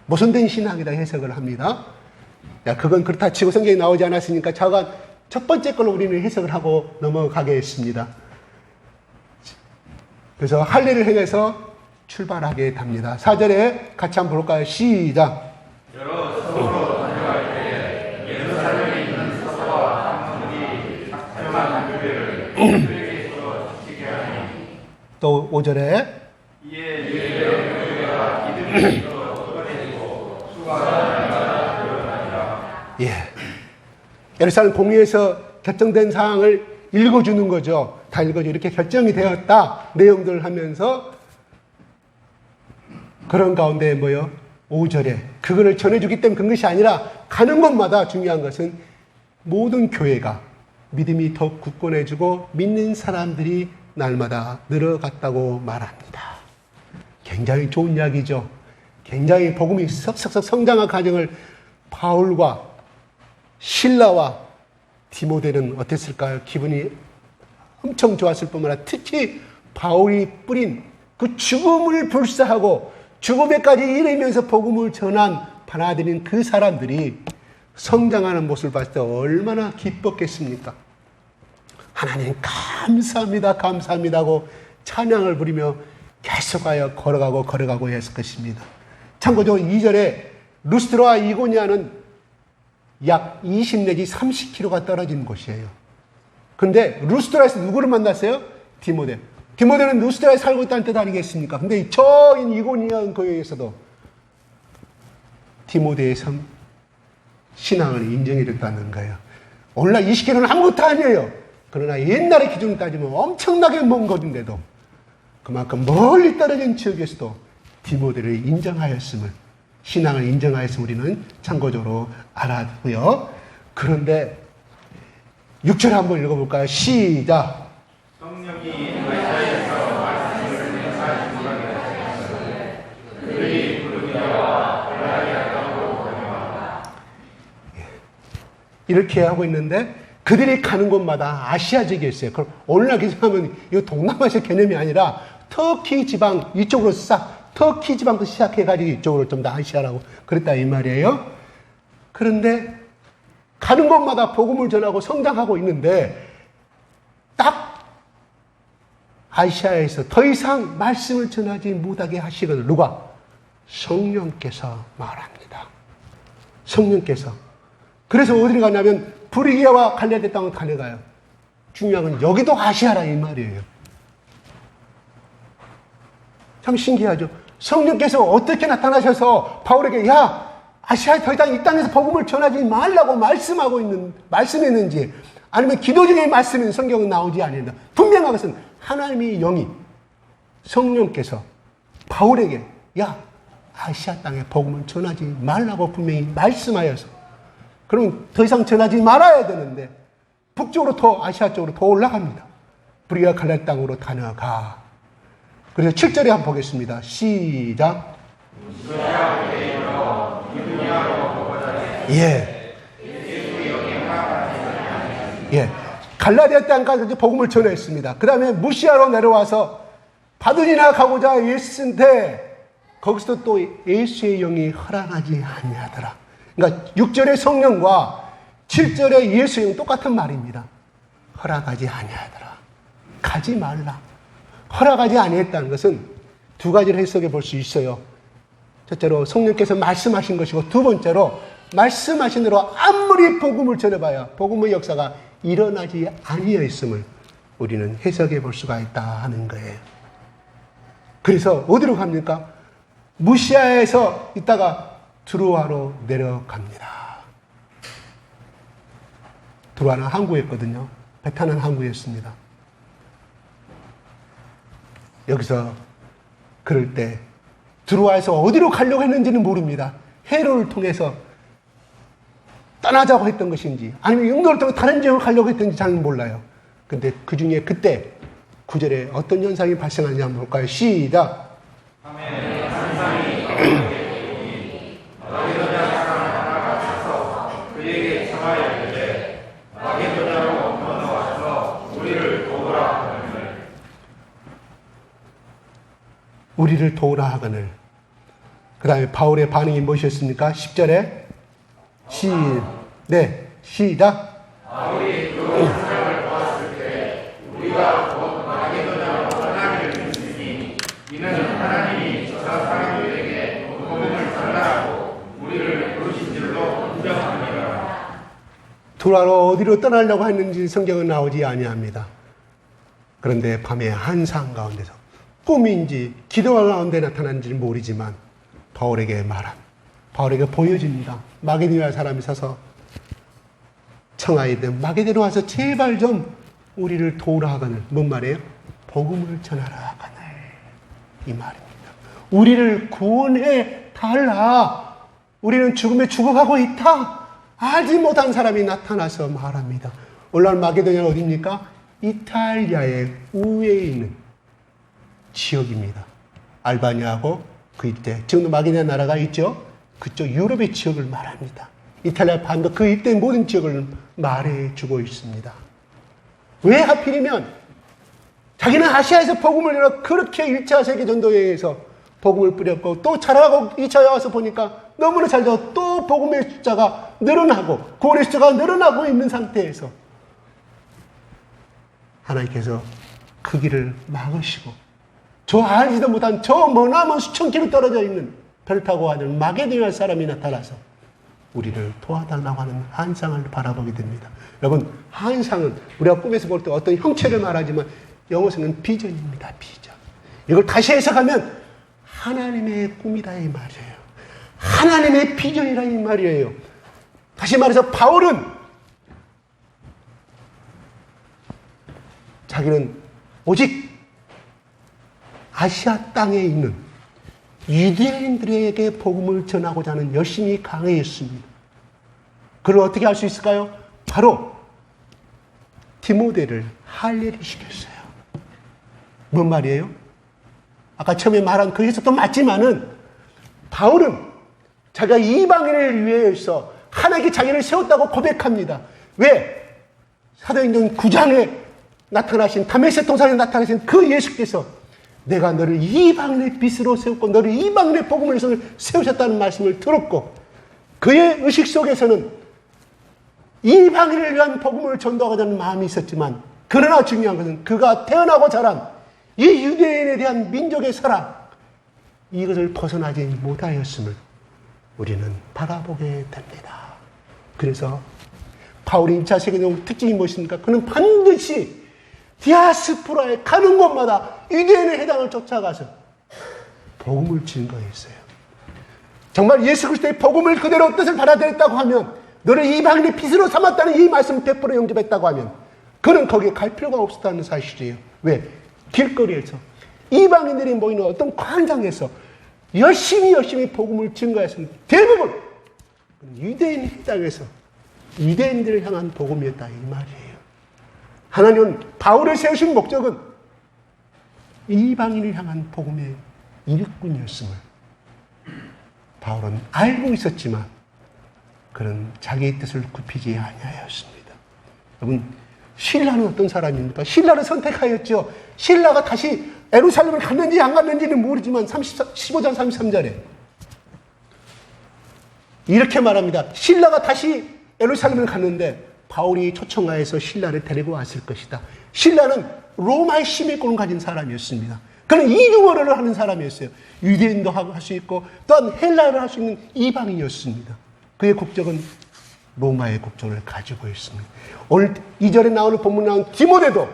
모순된 신앙이라고 해석을 합니다. 그건 그렇다 치고 성경에 나오지 않았으니까 잠깐 첫 번째 걸로 우리는 해석을 하고 넘어가겠습니다. 그래서 할례를 행해서 출발하게 됩니다. 4절에 같이 한번 볼까요? 시작. 또 5절에 예. 예루살렘 공의에서 결정된 사항을 읽어주는 거죠. 다 읽어줘. 이렇게 결정이 되었다. 내용들을 하면서 그런 가운데 뭐요? 5절에 그거를 전해주기 때문에 그런 것이 아니라 가는 곳마다 중요한 것은 모든 교회가 믿음이 더 굳건해지고 믿는 사람들이 날마다 늘어갔다고 말합니다. 굉장히 좋은 이야기죠. 굉장히 복음이 석석석 성장한 과정을 바울과 실라와 디모데는 어땠을까요? 기분이 엄청 좋았을 뿐만 아니라 특히 바울이 뿌린 그 죽음을 불사하고 죽음에까지 이르면서 복음을 전한 받아들인 그 사람들이 성장하는 모습을 봤을 때 얼마나 기뻤겠습니까? 하나님 감사합니다, 감사합니다고 찬양을 부리며 계속하여 걸어가고 했을 것입니다. 참고로 2절에 루스드라와 이고니아는 약 20 내지 30km가 떨어진 곳이에요. 그런데 루스드라에서 누구를 만났어요? 디모데. 디모데는 루스드라에 살고 있다는 뜻 아니겠습니까? 근데 저 이고니아 교회에서도 디모데의 신앙을 인정해 줬다는 거예요. 오늘날 20km는 아무것도 아니에요. 그러나 옛날의 기준을 따지면 엄청나게 먼 거리인데도 그만큼 멀리 떨어진 지역에서도 디모데를 인정하였음을, 신앙을 인정하였음을 우리는 참고적으로 알아두고요. 그런데 6절에 한번 읽어볼까요? 시작. 성령이 아시아에서 말씀을 전하신 분에게 그들이 부르기와 갈라디아로 번영하다. 이렇게 하고 있는데 그들이 가는 곳마다 아시아 지역에 있어요. 그럼 오늘날 기준하면 이거 동남아시아 개념이 아니라 터키 지방 이쪽으로 터키 지방부터 시작해가지고 이쪽으로 좀 더 아시아라고 그랬다 이 말이에요. 그런데 가는 곳마다 복음을 전하고 성장하고 있는데 딱 아시아에서 더 이상 말씀을 전하지 못하게 하시거든. 누가? 성령께서 말합니다. 성령께서. 그래서 어디를 가냐면 브리기아와 갈라디아 땅을 달려가요. 중요한 건 여기도 아시아라 이 말이에요. 참 신기하죠. 성령께서 어떻게 나타나셔서 바울에게 야 아시아에 더 이상 이 땅에서 복음을 전하지 말라고 말씀했는지 아니면 기도 중에 말씀인 성경은 나오지 않는다. 분명한 것은 하나님의 영이 성령께서 바울에게 야 아시아 땅에 복음을 전하지 말라고 분명히 말씀하여서 그러면 더 이상 전하지 말아야 되는데 북쪽으로 더 아시아 쪽으로 더 올라갑니다. 브리기아 갈라디아 땅으로 다녀가. 그래서 7절에 한번 보겠습니다. 시작. 예. 예. 갈라디아 땅까지 복음을 전했습니다. 그 다음에 무시아로 내려와서 바두니나 가고자 예수인데 거기서 또 예수의 영이 허락하지 아니하더라. 그러니까 6절의 성령과 7절의 예수의 영 똑같은 말입니다. 허락하지 아니하더라. 가지 말라. 허락하지 아니했다는 것은 두 가지를 해석해 볼 수 있어요. 첫째로 성령께서 말씀하신 것이고 두 번째로 말씀하신 대로 아무리 복음을 전해봐야 복음의 역사가 일어나지 아니하였음을 우리는 해석해 볼 수가 있다 하는 거예요. 그래서 어디로 갑니까? 무시아에서 있다가 드로아로 내려갑니다. 드로아는 항구였거든요. 배 타는 항구였습니다. 여기서 그럴 때 드로아에서 어디로 가려고 했는지는 모릅니다. 헤로를 통해서 떠나자고 했던 것인지 아니면 영도를 통해 다른 지역을 가려고 했던지 잘 몰라요. 근데 그 중에 그때 9절에 어떤 현상이 발생하는지 한번 볼까요? 시작. 우리를 도우라 하거늘. 그 다음에 바울의 반응이 무엇이었습니까? 10절에 시작. 바울이 그 사람을 보았을 때 우리가 곧 마게도냐로 떠나기를 했으니 이는 하나님이 두라로 어디로 떠나려고 했는지 성경은 나오지 아니합니다. 그런데 밤에 한상 가운데서 꿈인지 기도 가운데 나타난지는 모르지만 바울에게 바울에게 보여집니다. 마게도냐 사람이 서서 청하이든 마게도냐 와서 제발 좀 우리를 도우라 하거늘. 뭔 말이에요? 복음을 전하라 하거늘. 이 말입니다. 우리를 구원해 달라. 우리는 죽음에 죽어가고 있다. 알지 못한 사람이 나타나서 말합니다. 오늘날 마게도냐는 어디입니까? 이탈리아의 우회에 있는 지역입니다. 알바니아하고 그 일대, 지금도 마게도냐 나라가 있죠. 그쪽 유럽의 지역을 말합니다. 이탈리아 반도 그 일대 모든 지역을 말해주고 있습니다. 왜 하필이면 자기는 아시아에서 복음을 열어 그렇게 1차 세계전도여행에서 복음을 뿌렸고 또 자라고 2차에 와서 보니까 너무나 잘 되어 또 복음의 숫자가 늘어나고 구원의 숫자가 늘어나고 있는 상태에서 하나님께서 그 길을 막으시고 저 알지도 못한 저 머나먼 수천 킬로 떨어져 있는 별 타고 가는 마게도냐 사람이 나타나서 우리를 도와달라고 하는 한상을 바라보게 됩니다. 여러분, 한상은 우리가 꿈에서 볼 때 어떤 형체를 말하지만 영어에서는 비전입니다. 비전. 이걸 다시 해석하면 하나님의 꿈이다 이 말이에요. 하나님의 비전이라 이 말이에요. 다시 말해서 바울은 자기는 오직 아시아 땅에 있는 유대인들에게 복음을 전하고자 하는 열심히 강해했습니다. 그걸 어떻게 할 수 있을까요? 바로 디모데를 할례를 시켰어요. 뭔 말이에요? 아까 처음에 말한 그 해석도 맞지만은 바울은 자기가 이방인을 위해서 하나님께 자기를 세웠다고 고백합니다. 왜? 사도행전 9장에 나타나신 다메섹 동산에 나타나신 그 예수께서 내가 너를 이방인의 빛으로 세웠고 너를 이방인의 복음을 위해서 세우셨다는 말씀을 들었고 그의 의식 속에서는 이방인을 위한 복음을 전도하고자 하는 마음이 있었지만 그러나 중요한 것은 그가 태어나고 자란 이 유대인에 대한 민족의 사랑 이것을 벗어나지 못하였음을 우리는 바라보게 됩니다. 그래서 바울이 2차 세계대전 특징이 무엇입니까? 그는 반드시 디아스포라에 가는 곳마다 유대인의 해당을 쫓아가서 복음을 증거했어요. 정말 예수 그리스도의 복음을 그대로 뜻을 받아들였다고 하면 너를 이방인의 빛으로 삼았다는 이 말씀을 100% 영접했다고 하면 그는 거기에 갈 필요가 없었다는 사실이에요. 왜? 길거리에서 이방인들이 모이는 어떤 광장에서 열심히 복음을 증거했으면 대부분 유대인 땅에서 유대인들을 향한 복음이었다 이 말이에요. 하나님은 바울을 세우신 목적은 이방인을 향한 복음의 일꾼이었음을 바울은 알고 있었지만 그는 자기의 뜻을 굽히지 아니하였습니다. 여러분, 신라는 어떤 사람입니까? 신라를 선택하였죠. 신라가 다시 예루살렘을 갔는지 안 갔는지는 모르지만 15장 33절에 이렇게 말합니다. 신라가 다시 예루살렘을 갔는데 바울이 초청하여서 신라를 데리고 왔을 것이다. 신라는 로마의 시민권을 가진 사람이었습니다. 그는 이중어를 하는 사람이었어요. 유대인도 할 수 있고 또한 헬라어를 할 수 있는 이방인이었습니다. 그의 국적은 로마의 국적을 가지고 있습니다. 오늘 2절에 나오는 본문에 나온 디모데도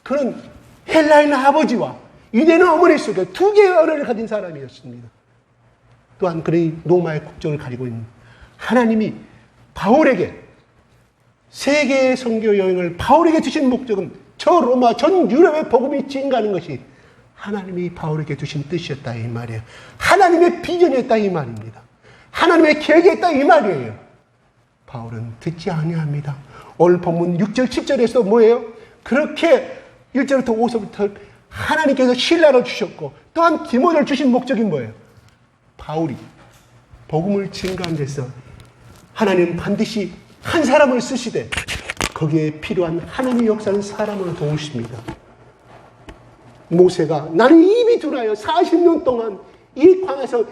그는 헬라인 아버지와 유대인 어머니 속에 두 개의 언어를 가진 사람이었습니다. 또한 그는 로마의 국적을 가지고 있는 하나님이 바울에게 세계의 선교 여행을 바울에게 주신 목적은 저 로마 전 유럽의 복음이 증가하는 것이 하나님이 바울에게 주신 뜻이었다 이 말이에요. 하나님의 비전이었다 이 말입니다. 하나님의 계획이었다 이 말이에요. 바울은 듣지 아니합니다. 오늘 본문 6절 10절에서 뭐예요? 그렇게 1절부터 5절부터 하나님께서 신라를 주셨고 또한 디모데를 주신 목적이 뭐예요? 바울이 복음을 증거하는 데서 하나님은 반드시 한 사람을 쓰시되 거기에 필요한 하나님의 역사는 사람을 도우십니다. 모세가 나는 입이 둔하여 40년 동안 이 광에서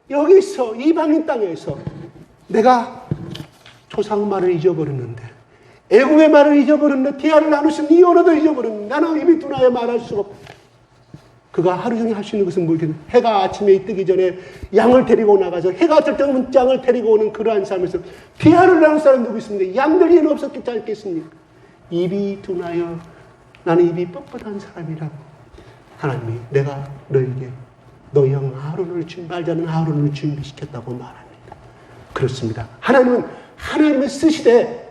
여기서 이방인 땅에서 내가 조상 말을 잊어버렸는데 애국의 말을 잊어버렸는데 대화를 나누신 이 언어도 잊어버렸는데 나는 입이 둔하여 말할 수가 없다. 그가 하루 종일 할 수 있는 것은 뭐겠냐? 해가 아침에 뜨기 전에 양을 데리고 나가서 해가 뜰 때는 양을 데리고 오는 그러한 삶에서 피하를 나는 사람 누구 있습니까? 양들이는 없었겠지 않겠습니까? 입이 둔하여 나는 입이 뻣뻣한 사람이라고 하나님이 내가 너에게 너희 형 아론을 말자는 아론을 준비시켰다고 말합니다. 그렇습니다. 하나님은 하나님을 쓰시되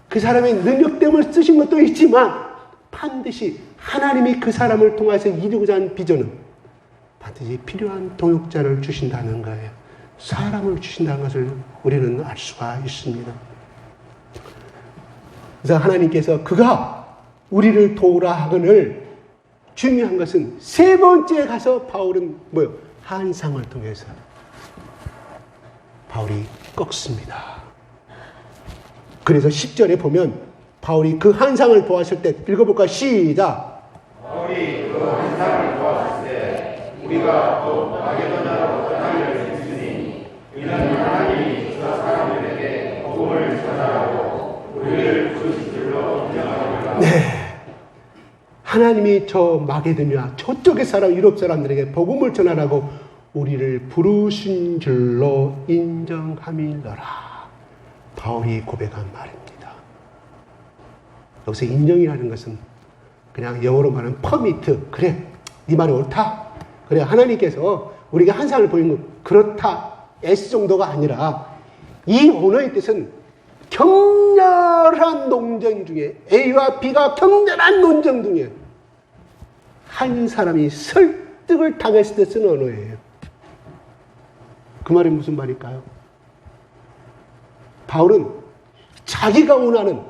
그 사람의 능력 때문에 쓰신 것도 있지만 반드시 하나님이 그 사람을 통해서 이루고자 하는 비전은 반드시 필요한 동역자를 주신다는 거예요. 사람을 주신다는 것을 우리는 알 수가 있습니다. 그래서 하나님께서 그가 우리를 도우라 하거늘 중요한 것은 세 번째 가서 바울은 뭐요? 한상을 통해서 바울이 꺾습니다. 그래서 10절에 보면 바울이 그 한상을 보았을 때 읽어볼까? 시작. 바울이 그 환상을 보았을 때 우리가 또 마게도냐로 떠나기를 했으니 이는 하나님이 저 사람들에게 복음을 전하라고 우리를 부르신 줄로 인정하노라. 네. 하나님이 저 마게도냐 저쪽의 사람 유럽 사람들에게 복음을 전하라고 우리를 부르신 줄로 인정함이더라. 바울이 고백한 말입니다. 여기서 인정이라는 것은 그냥 영어로 말하는 퍼미트. 그래, 네 말이 옳다. 그래, 하나님께서 우리가 한상을 보인 건 그렇다. S 정도가 아니라 이 언어의 뜻은 격렬한 논쟁 중에 A와 B가 격렬한 논쟁 중에 한 사람이 설득을 당했을 때 쓰는 언어예요. 그 말이 무슨 말일까요? 바울은 자기가 원하는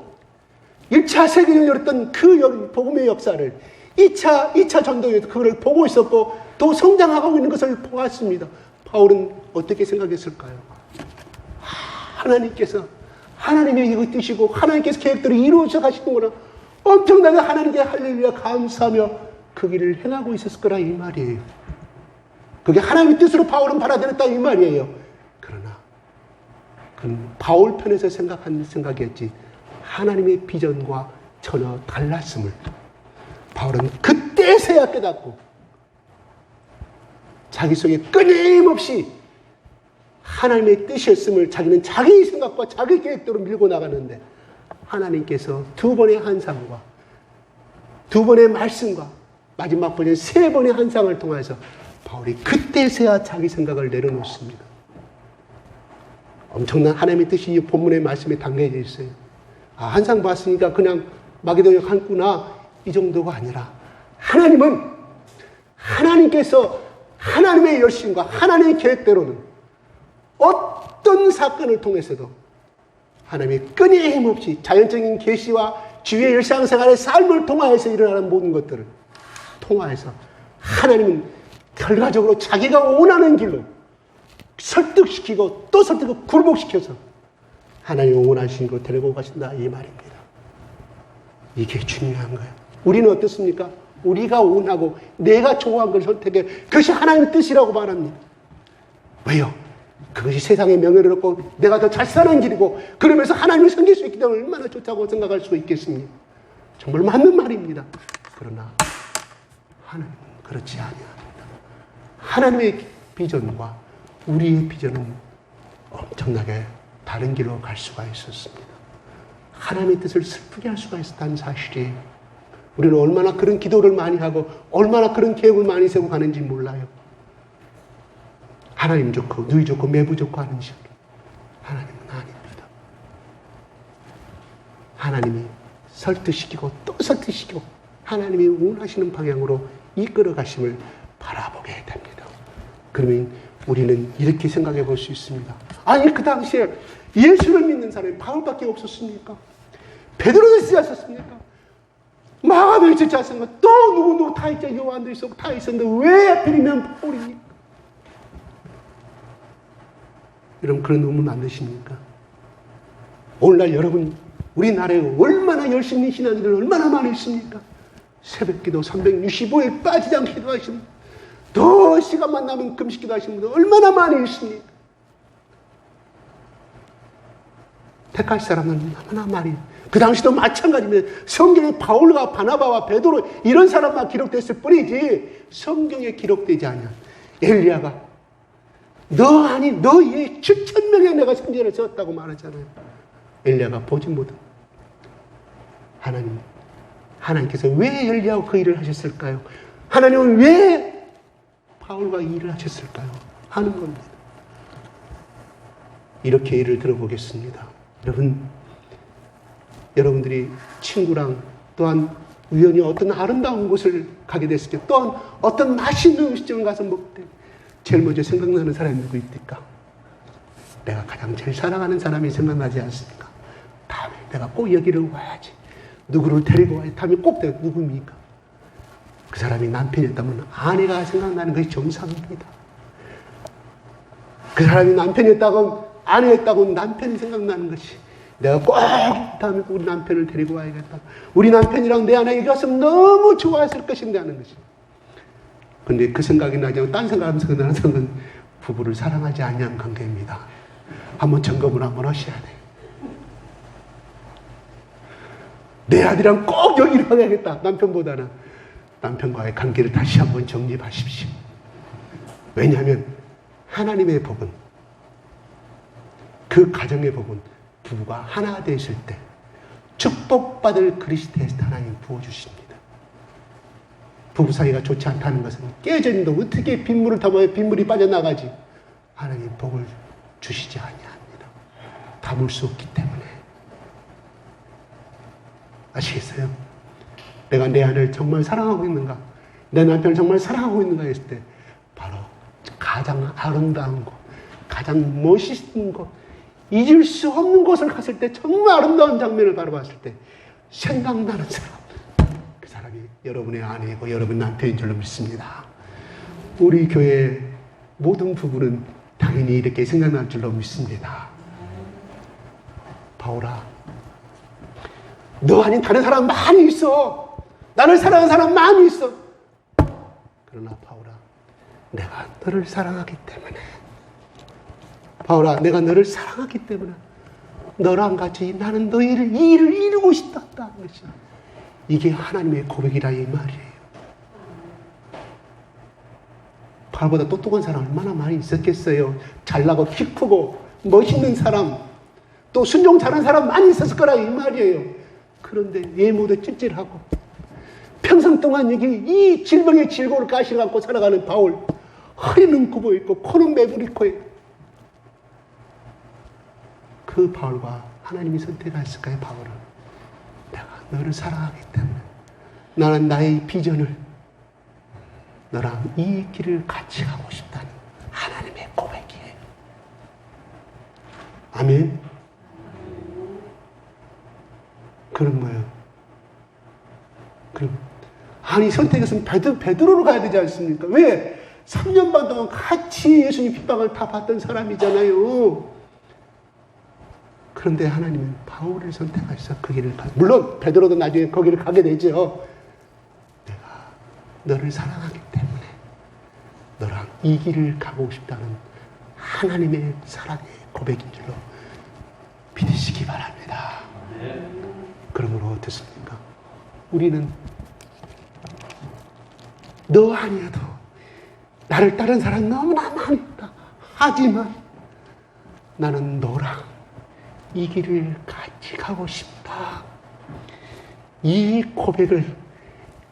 1차 세계를 열었던 그 복음의 역사를 2차 전도에서 그걸 보고 있었고 또 성장하고 있는 것을 보았습니다. 바울은 어떻게 생각했을까요? 하나님께서 하나님의 이거 뜻이고 하나님께서 계획대로 이루어져 가시는구나. 엄청나게 하나님께 할렐루야 감사하며 그 길을 행하고 있었을 거라 이 말이에요. 그게 하나님의 뜻으로 바울은 받아들였다 이 말이에요. 그러나 그건 바울 편에서 생각한 생각이었지 하나님의 비전과 전혀 달랐음을 바울은 그때서야 깨닫고 자기 속에 끊임없이 하나님의 뜻이었음을 자기는 자기 생각과 자기 계획대로 밀고 나가는데 하나님께서 두 번의 한상과 두 번의 말씀과 마지막 번째 세 번의 한상을 통해서 바울이 그때서야 자기 생각을 내려놓습니다. 엄청난 하나님의 뜻이 이 본문의 말씀에 담겨져 있어요. 아, 한상 봤으니까 그냥 마게도냐 갔구나 이 정도가 아니라 하나님은 하나님께서 하나님의 열심과 하나님의 계획대로는 어떤 사건을 통해서도 하나님이 끊임없이 자연적인 계시와 주의 일상생활의 삶을 통하여서 일어나는 모든 것들을 통하여서 하나님은 결과적으로 자기가 원하는 길로 설득시키고 또 설득을 굴복시켜서 하나님이 원하신 곳으로 데리고 가신다 이 말입니다. 이게 중요한 거예요. 우리는 어떻습니까? 우리가 원하고 내가 좋아한 걸 선택해 그것이 하나님의 뜻이라고 말합니다. 왜요? 그것이 세상의 명예를 얻고 내가 더 잘 사는 길이고 그러면서 하나님을 섬길 수 있기 때문에 얼마나 좋다고 생각할 수 있겠습니까? 정말 맞는 말입니다. 그러나 하나님은 그렇지 아니합니다. 하나님의 비전과 우리의 비전은 엄청나게 다른 길로 갈 수가 있었습니다. 하나님의 뜻을 슬프게 할 수가 있었다는 사실이에요. 우리는 얼마나 그런 기도를 많이 하고 얼마나 그런 계획을 많이 세우고 가는지 몰라요. 하나님 좋고 누이 좋고 매부 좋고 하는 식으로. 하나님은 아닙니다. 하나님이 설득시키고 또 설득시키고 하나님이 원하시는 방향으로 이끌어 가심을 바라보게 됩니다. 그러면 우리는 이렇게 생각해 볼 수 있습니다. 아니 그 당시에 예수를 믿는 사람이 바울밖에 없었습니까? 베드로도 있지 않았습니까? 마가도 있지 않습니까? 또 누구 다 있죠. 요한도 있었고 다 있었는데 왜 하필이면 바울입니까? 여러분 그런 의문 안 드십니까? 오늘날 여러분 우리나라에 얼마나 열심히 신앙인들 얼마나 많이 있습니까? 새벽기도 365일 빠지지 않게 기도하시는 더 시간만 나면 금식 기도하시는 분들 얼마나 많이 있습니까? 택할 사람은 너무나 많이 그 당시도 마찬가지입니다. 성경에 바울과 바나바와 베드로 이런 사람만 기록됐을 뿐이지 성경에 기록되지 않은 엘리야가 너 얘 7,000명에 내가 선지자를 썼다고 말하잖아요. 엘리야가 보지 못한 하나님께서 왜 엘리야하고 그 일을 하셨을까요? 하나님은 왜 바울과 이 일을 하셨을까요? 하는 겁니다. 이렇게 예를 들어보겠습니다. 여러분들이 친구랑 또한 우연히 어떤 아름다운 곳을 가게 됐을 때 또한 어떤 맛있는 음식점을 가서 먹을 때 제일 먼저 생각나는 사람이 누구 있을까? 내가 가장 제일 사랑하는 사람이 생각나지 않습니까? 다음에 내가 꼭 여기를 와야지. 누구를 데리고 와야지. 다음에 꼭 내가 누구입니까? 그 사람이 남편이었다면 아내가 생각나는 것이 정상입니다. 그 사람이 남편이었다고 아내였다고 남편이 생각나는 것이 내가 꼭 다음에 우리 남편을 데리고 와야겠다. 우리 남편이랑 내 아내가 갔으면 너무 좋아했을 것인데 하는 것이. 근데 그 생각이 나지 않고 딴 생각하면서 나는 사람은 부부를 사랑하지 않는 관계입니다. 한번 점검을 한번 하셔야 돼요. 내 아들이랑 꼭 여기를 가야겠다. 남편보다는 남편과의 관계를 다시 한번 정립하십시오. 왜냐하면 하나님의 복은 그 가정의 복은 부부가 하나 되었을 때 축복받을 그리스도에서 하나님 부어주십니다. 부부 사이가 좋지 않다는 것은 깨져 있는데 어떻게 빗물을 담아야 빗물이 빠져나가지? 하나님 복을 주시지 아니합니다. 담을 수 없기 때문에. 아시겠어요? 내가 내 아내를 정말 사랑하고 있는가? 내 남편을 정말 사랑하고 있는가 했을 때 바로 가장 아름다운 곳, 가장 멋있는 곳, 잊을 수 없는 곳을 갔을 때 정말 아름다운 장면을 바라봤을 때 생각나는 사람, 그 사람이 여러분의 아내이고 여러분 남편인 줄로 믿습니다. 우리 교회 모든 부부는 당연히 이렇게 생각날 줄로 믿습니다. 바울아, 너 아닌 다른 사람 많이 있어. 나를 사랑하는 사람 많이 있어. 그러나 바울아, 내가 너를 사랑하기 때문에, 바울아, 내가 너를 사랑하기 때문에 너랑 같이 나는 너희를 이 일을 이루고 싶다는 것이 이게 하나님의 고백이라 이 말이에요. 바울보다 똑똑한 사람 얼마나 많이 있었겠어요. 잘나고 키 크고 멋있는 사람, 또 순종 잘하는 사람 많이 있었을 거라 이 말이에요. 그런데 외모도 찔찔하고 평생 동안 여기 이 질병의 질고를 가시를 안고 살아가는 바울, 허리는 굽어 있고 코는 매부리고 그 바울과 하나님이 선택하셨을까요? 바울은 내가 너를 사랑하기 때문에 나는 나의 비전을 너랑 이 길을 같이 가고 싶다는 하나님의 고백이에요. 아멘. 그럼 뭐예요? 그럼 아니 선택했으면 베드로로 가야 되지 않습니까? 왜? 3년 반 동안 같이 예수님 핍박을 다 받던 사람이잖아요. 그런데 하나님은 바울을 선택하셔서 그 길을 물론 베드로도 나중에 거기를 가게 되죠. 내가 너를 사랑하기 때문에 너랑 이 길을 가고 싶다는 하나님의 사랑의 고백인 줄로 믿으시기 바랍니다. 그러므로 어떻습니까? 우리는 너 아니어도 나를 따른 사람 너무나 많다. 하지만 나는 너랑 이 길을 같이 가고 싶다. 이 고백을,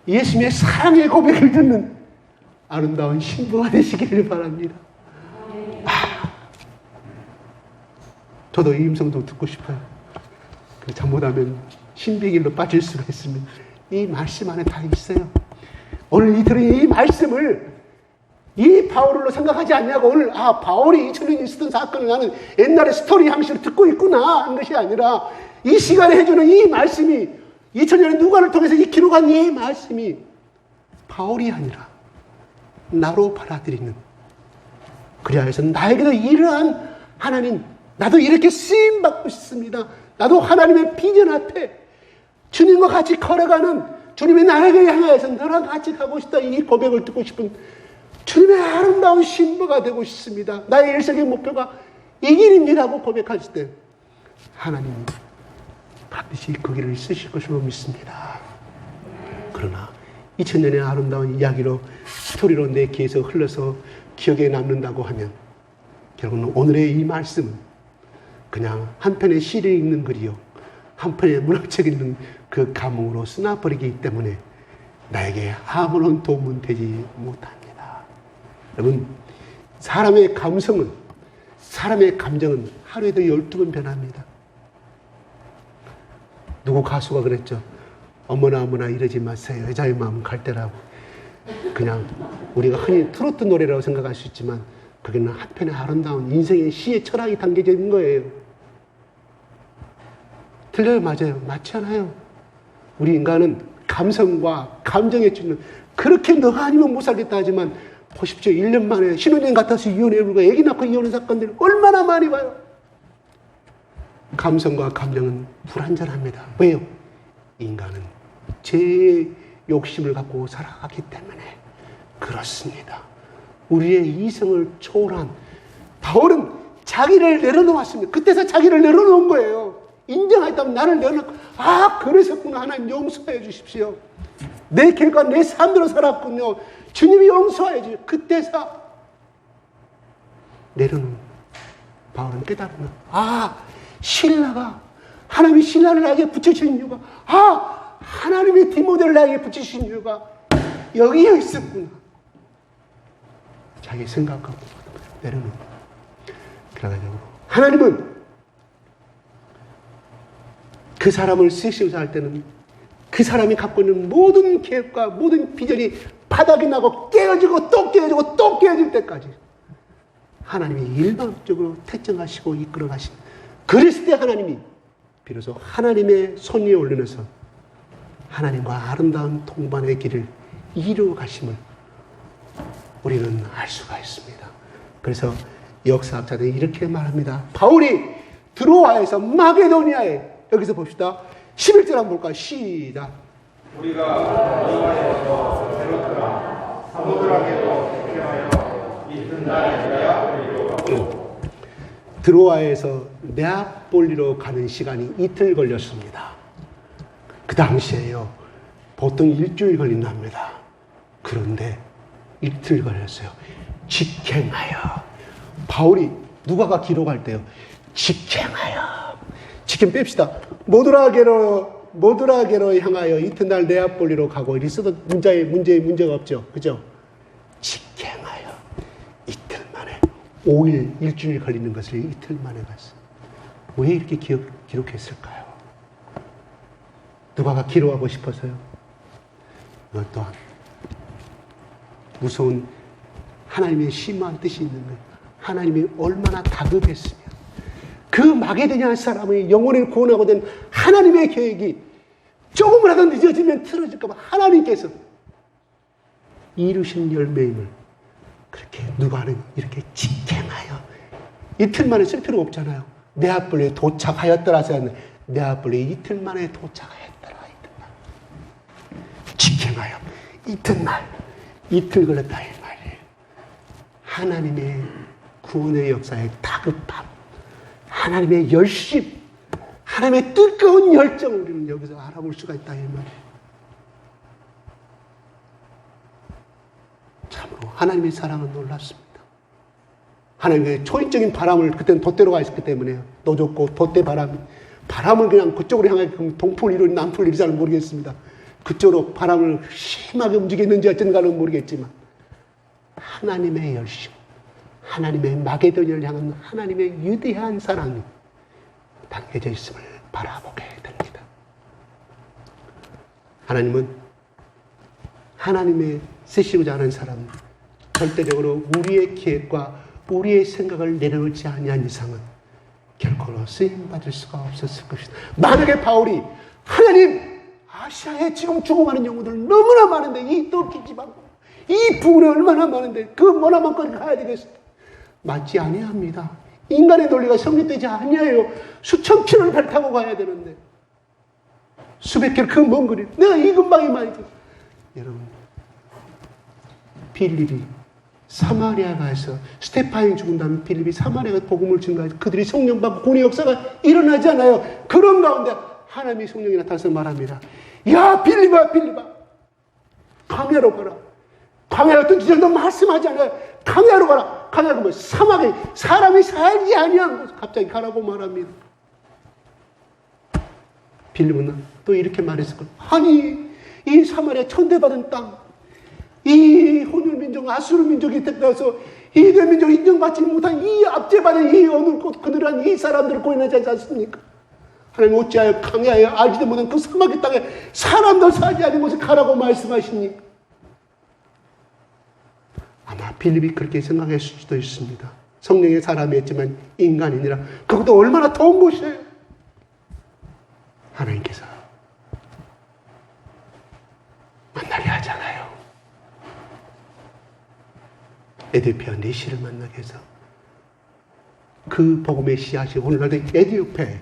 예수님의 사랑의 고백을 듣는 아름다운 신부가 되시기를 바랍니다. 저도 이 음성도 듣고 싶어요. 잘못하면 신비길로 빠질 수가 있습니다. 이 말씀 안에 다 있어요. 오늘 이 들은 이 말씀을 이 바울로 생각하지 않냐고 오늘 바울이 2000년 있었던 사건을 나는 옛날에 스토리 형식으로 듣고 있구나 하는 것이 아니라 이 시간에 해주는 이 말씀이 2000년에 누가를 통해서 이 기록한 이 말씀이 바울이 아니라 나로 받아들이는, 그래야 해서 나에게도 이러한 하나님, 나도 이렇게 쓰임받고 싶습니다. 나도 하나님의 비전 앞에 주님과 같이 걸어가는, 주님의 나에게 향하여서 너랑 같이 가고 싶다, 이 고백을 듣고 싶은 주님의 아름다운 신부가 되고 싶습니다. 나의 일생의 목표가 이 길입니다고 고백하실 때 하나님이 반드시 그 길을 쓰실 것으로 믿습니다. 그러나 2000년의 아름다운 이야기로 스토리로 내 귀에서 흘러서 기억에 남는다고 하면 결국은 오늘의 이 말씀은 그냥 한편의 시를 읽는 글이요, 한편의 문학책 읽는 그 감흥으로 쓰나버리기 때문에 나에게 아무런 도움은 되지 못합니다. 여러분, 사람의 감성은, 사람의 감정은 하루에도 12번 변합니다. 누구 가수가 그랬죠. 어머나 이러지 마세요. 여자의 마음은 갈대라고. 그냥 우리가 흔히 트로트 노래라고 생각할 수 있지만 거기는 한편의 아름다운 인생의 시의 철학이 담겨져 있는 거예요. 틀려요? 맞아요? 맞지 않아요? 우리 인간은 감성과 감정에 쫓는, 그렇게 너가 아니면 못 살겠다 하지만 보십시오. 1년 만에 신혼여행 같아서 이혼해 불고 애기 낳고 이혼한 사건들 얼마나 많이 봐요. 감성과 감정은 불완전합니다. 왜요? 인간은 제 욕심을 갖고 살아가기 때문에 그렇습니다. 우리의 이성을 초월한 바울은 자기를 내려놓았습니다. 그때서 자기를 내려놓은 거예요. 인정했다면 나를 내려놓고, 아, 그러셨구나. 하나님 용서해 주십시오. 내 결과 내 삶대로 살았군요. 주님이 용서해 주십시오. 그때서 내려놓은 바울은 깨달은, 아, 신라가, 하나님이 신라를 나에게 붙여주신 이유가, 아, 하나님의 디모데를 나에게 붙이신 이유가 여기에 있었구나. 자기 생각하고 내려놓은. 그래가지고 하나님은 그 사람을 쓰시고자 할 때는 그 사람이 갖고 있는 모든 계획과 모든 비전이 바닥이 나고 깨어지고 또 깨어지고 또 깨어질 때까지 하나님이 일방적으로 태정하시고 이끌어 가신, 그랬을 때 하나님이 비로소 하나님의 손 위에 올려서 하나님과 아름다운 동반의 길을 이루어 가심을 우리는 알 수가 있습니다. 그래서 역사학자들이 이렇게 말합니다. 바울이 드로아에서 마게도니아에, 여기서 봅시다. 11절 한번 볼까요? 시작. 우리가 드로아에서 베로트라 사모드라게도 택하여 이튿날에 네아폴리로 드로아에서 네아폴리로 가는 시간이 이틀 걸렸습니다. 그 당시에요, 보통 일주일 걸린답니다. 그런데 이틀 걸렸어요. 직행하여. 바울이 누가가 기록할 때요, 직행하여. 직행 뺍시다. 모드라게로 향하여 이튿날 네아폴리로 가고 이랬어도 문제가 없죠. 그죠? 직행하여. 이틀 만에. 5일, 일주일 걸리는 것을 이틀 만에 갔어요. 왜 이렇게 기록했을까요? 누가가 기록하고 싶어서요? 이것 또한 무서운 하나님의 심한 뜻이 있는 거예요. 하나님이 얼마나 다급했으면 그 마게도냐 사람의 영혼을 구원하고 된 하나님의 계획이 조금이라도 늦어지면 틀어질까 봐 하나님께서 이루신 열매임을 그렇게 누가는 이렇게 직행하여. 이틀 만에 쓸 필요 없잖아요. 네아폴리에 도착하였더라 하는데 네아폴리에 이틀 만에 도착하였더라. 직행하여. 이틀 걸렸다 이 말이에요. 하나님의 구원의 역사의 다급함, 하나님의 열심, 하나님의 뜨거운 열정을 우리는 여기서 알아볼 수가 있다 이 말이에요. 참으로 하나님의 사랑은 놀랍습니다. 하나님의 초인적인 바람을, 그때는 돛대로가 있었기 때문에 노좋고 돛대 바람을 그냥 그쪽으로 향해 동풍을 이루니 남풍을 이루지 잘 모르겠습니다. 그쪽으로 바람을 심하게 움직였는지 어쩐가는 모르겠지만 하나님의 열심, 하나님의 마게도니아를 향한 하나님의 위대한 사랑이 담겨져 있음을 바라보게 됩니다. 하나님은 하나님의 쓰시고자 하는 사람, 절대적으로 우리의 계획과 우리의 생각을 내려놓지 아니한 이상은 결코 쓰임받을 수가 없었을 것이다. 만약에 바울이 하나님, 아시아에 지금 죽어가는 영혼들 너무나 많은데, 이 터키 지방, 이 부근에 얼마나 많은데 그 머나먼 거리 가야 되겠습니다. 맞지 아니합니다. 인간의 논리가 성립되지 아니에요. 수천 킬로를 발 타고 가야 되는데 수백 킬로 그 먼 거리, 내가 이 근방이 말이죠. 여러분, 빌립이 사마리아 가서 스테파인이 죽은 다음에 빌립이 사마리아 가서 복음을 전가해서 그들이 성령 받고 구원의 역사가 일어나잖아요. 그런 가운데 하나님의 성령이 나타나서 말합니다. 야, 빌립아, 빌립아, 광야로 가라. 광야로 던지자. 너 말씀하지 않아요. 광야로 가라. 광야로 뭐 사막에 사람이 살지 아니한 곳 갑자기 가라고 말합니다. 빌립은 또 이렇게 말했을 거예요. 아니, 이 사마리아 천대받은 땅, 이 혼혈 민족, 아수르 민족이 택해서 이들 민족 인정받지 못한 이 압제받은 이 어느 곳 그늘한 이 사람들을 구원하지 않습니까? 하나님 어찌하여 강야에 알지도 못한 그 사막의 땅에 사람도 살지 않은 곳에 가라고 말씀하십니까? 아마 빌립이 그렇게 생각했을 수도 있습니다. 성령의 사람이었지만 인간이니라. 그것도 얼마나 더운 곳이에요. 하나님께서 만나게 하잖아요. 에디오피아 내시를 만나게 해서 그 복음의 씨앗이 오늘날도 에디오피아에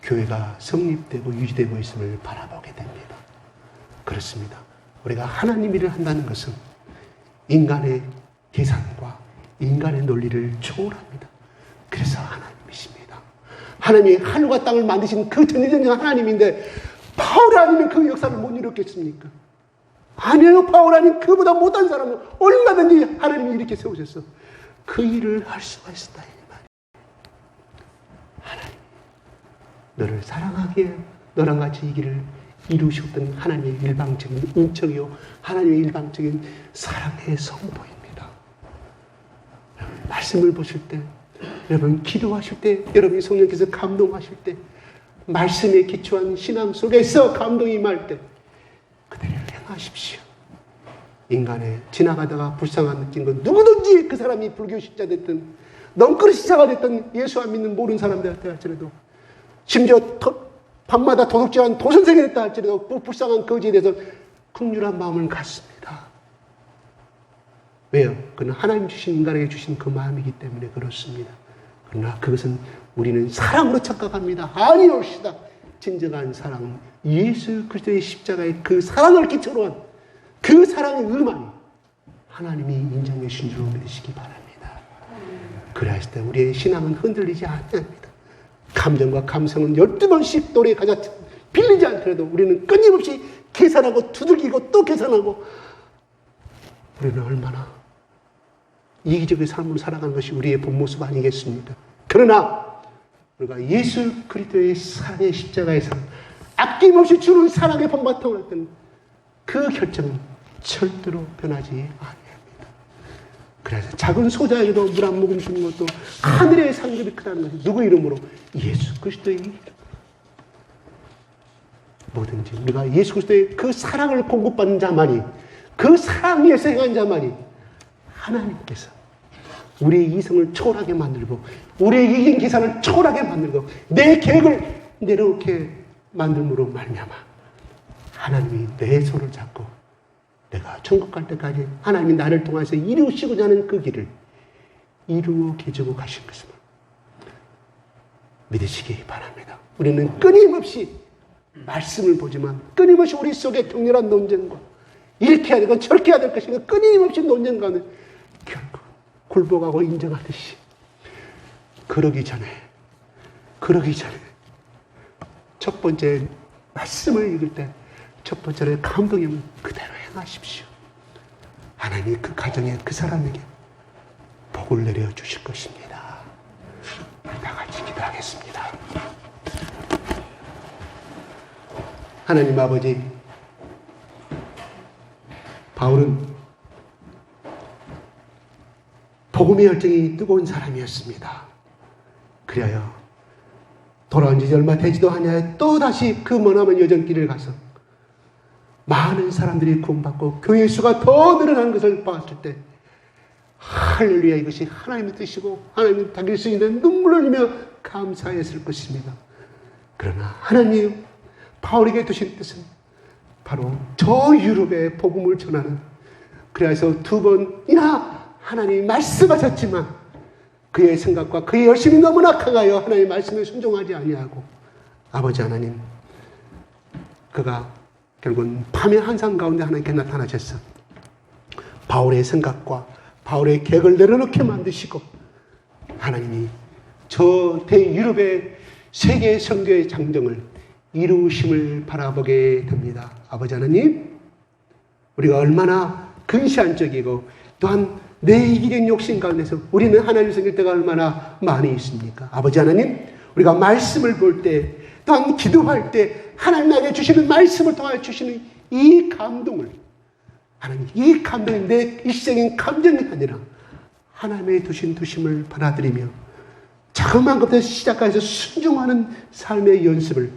교회가 성립되고 유지되고 있음을 바라보게 됩니다. 그렇습니다. 우리가 하나님 일을 한다는 것은 인간의 계산과 인간의 논리를 초월합니다. 그래서 하나님이십니다. 하나님이 하늘과 땅을 만드신 그 전지전능한 하나님인데 바울 아니면 그 역사를 못 이뤘겠습니까? 아니에요. 바울 아닌 그보다 못한 사람은 얼마든지 하나님이 이렇게 세우셨어. 그 일을 할 수가 있었다. 이 말이에요. 하나님, 너를 사랑하기에 너랑 같이 이 길을 이루셨던 하나님의 일방적인 인척이요, 하나님의 일방적인 사랑의 성도입니다. 말씀을 보실 때, 여러분 기도하실 때, 여러분이 성령께서 감동하실 때, 말씀에 기초한 신앙 속에서 감동이 임할 때 그대로 행하십시오. 인간의 지나가다가 불쌍한 느낀 건 누구든지 그 사람이 불교 신자 됐든 넝그리 신자가 됐든 예수 안 믿는 모르는 사람들한테 할지라도 심지어 밤마다 도둑질한 도선생이 됐다 할지라도 그 불쌍한 거지에 대해서 긍휼한 마음을 갖습니다. 왜요? 그는 하나님 주신 인간에게 주신 그 마음이기 때문에 그렇습니다. 그러나 그것은 우리는 사랑으로 착각합니다. 아니옵시다. 진정한 사랑은 예수 그리스도의 십자가의 그 사랑을 기초로 한 그 사랑의 의만이 하나님이 인정해 주신 줄 믿으시기 바랍니다. 그랬을 때 우리의 신앙은 흔들리지 않습니다. 감정과 감성은 12번씩 노래 가자 빌리지 않더라도 우리는 끊임없이 계산하고 두들기고 또 계산하고 우리는 얼마나 이기적인 삶으로 살아가는 것이 우리의 본 모습 아니겠습니까? 그러나 우리가 예수 그리스도의 사랑의 십자가에서 아낌없이 주는 사랑의 본바탕을 했던 그 결정은 절대로 변하지 아니합니다. 그래서 작은 소자에게도 물 한 모금 주는 것도 하늘의 상급이 크다는 것은 누구 이름으로? 예수 그리스도의 이름. 뭐든지 우리가 예수 그리스도의 그 사랑을 공급받는 자만이, 그 사랑 위에서 행한 자만이 하나님께서 우리의 이성을 초월하게 만들고 우리의 이긴 계산을 초월하게 만들고 내 계획을 내려놓게 만들므로 말미암아 하나님이 내 손을 잡고 내가 천국 갈 때까지 하나님이 나를 통해서 이루시고자 하는 그 길을 이루어 계시고 가신 것을 믿으시기 바랍니다. 우리는 끊임없이 말씀을 보지만 끊임없이 우리 속에 격렬한 논쟁과 이렇게 해야 되고 저렇게 해야 될 것인가 끊임없이 논쟁 가운데 결국 굴복하고 인정하듯이 그러기 전에 첫 번째 말씀을 읽을 때 첫 번째로 감동이면 그대로 행하십시오. 하나님이 그 가정에 그 사람에게 복을 내려 주실 것입니다. 다 같이 기도하겠습니다. 하나님 아버지, 바울은 복음의 열정이 뜨거운 사람이었습니다. 그리하여 돌아온 지 얼마 되지도 않냐 또다시 그 머나먼 여정길을 가서 많은 사람들이 구원받고 교회 수가 더 늘어나는 것을 봤을 때 할렐루야, 이것이 하나님의 뜻이고 하나님의 당길 수 있는 눈물을 흘리며 감사했을 것입니다. 그러나 하나님 바울에게 두신 뜻은 바로 저 유럽에 복음을 전하는, 그래서 두 번이나 하나님이 말씀하셨지만 그의 생각과 그의 열심이 너무나 강하여 하나님의 말씀에 순종하지 아니하고 아버지 하나님, 그가 결국은 밤의 한상 가운데 하나님께 나타나셨어. 바울의 생각과 바울의 계획을 내려놓게 만드시고 하나님이 저 대유럽의 세계 선교의 장정을 이루심을 바라보게 됩니다. 아버지 하나님, 우리가 얼마나 근시안적이고 또한 내 이기적인 욕심 가운데서 우리는 하나님을 섬길 때가 얼마나 많이 있습니까? 아버지 하나님, 우리가 말씀을 볼 때 또한 기도할 때 하나님 나에게 주시는 말씀을 통하여 주시는 이 감동을, 하나님 이 감동이 내 일시적인 감정이 아니라 하나님의 두심을 받아들이며 자그마한 것부터 시작해서 순종하는 삶의 연습을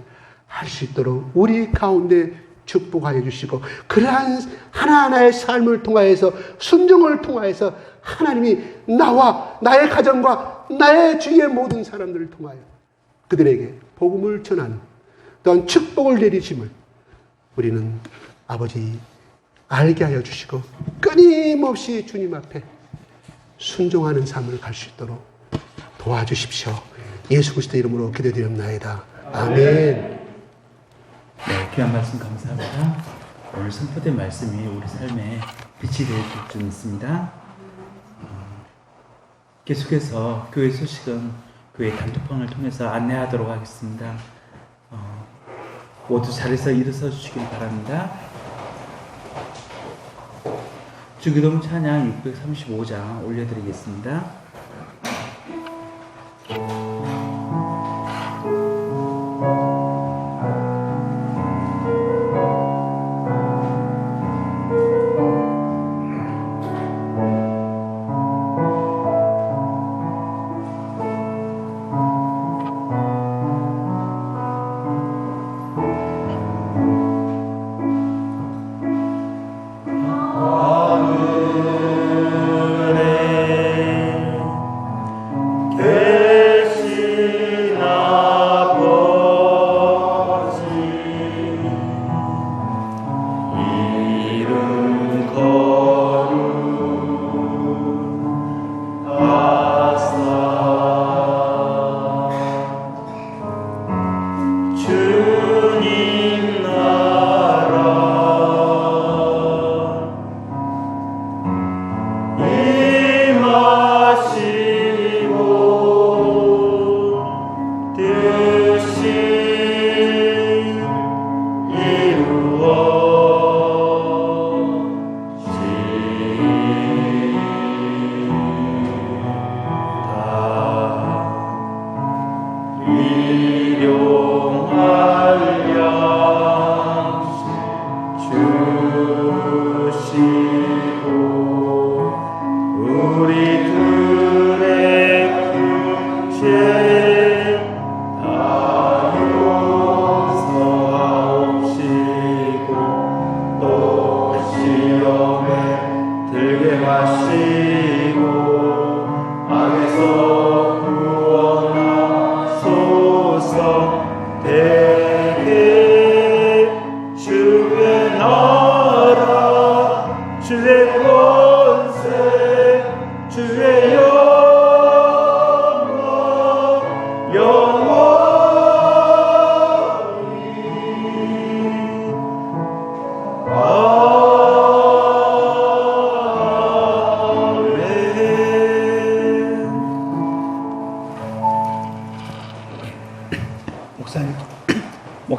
할 수 있도록 우리 가운데 축복하여 주시고, 그러한 하나하나의 삶을 통하여서 순종을 통하여서 하나님이 나와 나의 가정과 나의 주위의 모든 사람들을 통하여 그들에게 복음을 전하는 또한 축복을 내리심을 우리는 아버지 알게 하여 주시고, 끊임없이 주님 앞에 순종하는 삶을 갈 수 있도록 도와주십시오. 예수 그리스도 이름으로 기도드립나이다. 아멘. 네, 귀한 말씀 감사합니다. 오늘 선포된 말씀이 우리 삶에 빛이 될 줄 믿습니다. 계속해서 교회 소식은 교회 단톡방을 통해서 안내하도록 하겠습니다. 모두 자리에서 일어서 주시길 바랍니다. 주기도문 찬양 635장 올려드리겠습니다.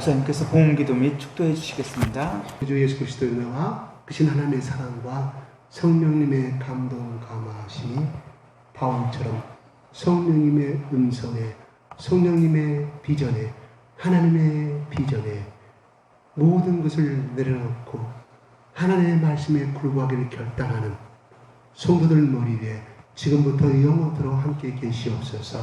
목사님께서 봉헌기도 및 축도해 주시겠습니다. 주 예수 그리스도의 은혜와 크신 하나님의 사랑과 성령님의 감동 감화하심이 바울처럼 성령님의 음성에, 성령님의 비전에, 하나님의 비전에 모든 것을 내려놓고 하나님의 말씀에 굴복하기를 결단하는 성도들 머리 위에 지금부터 영원토록 함께 계시옵소서.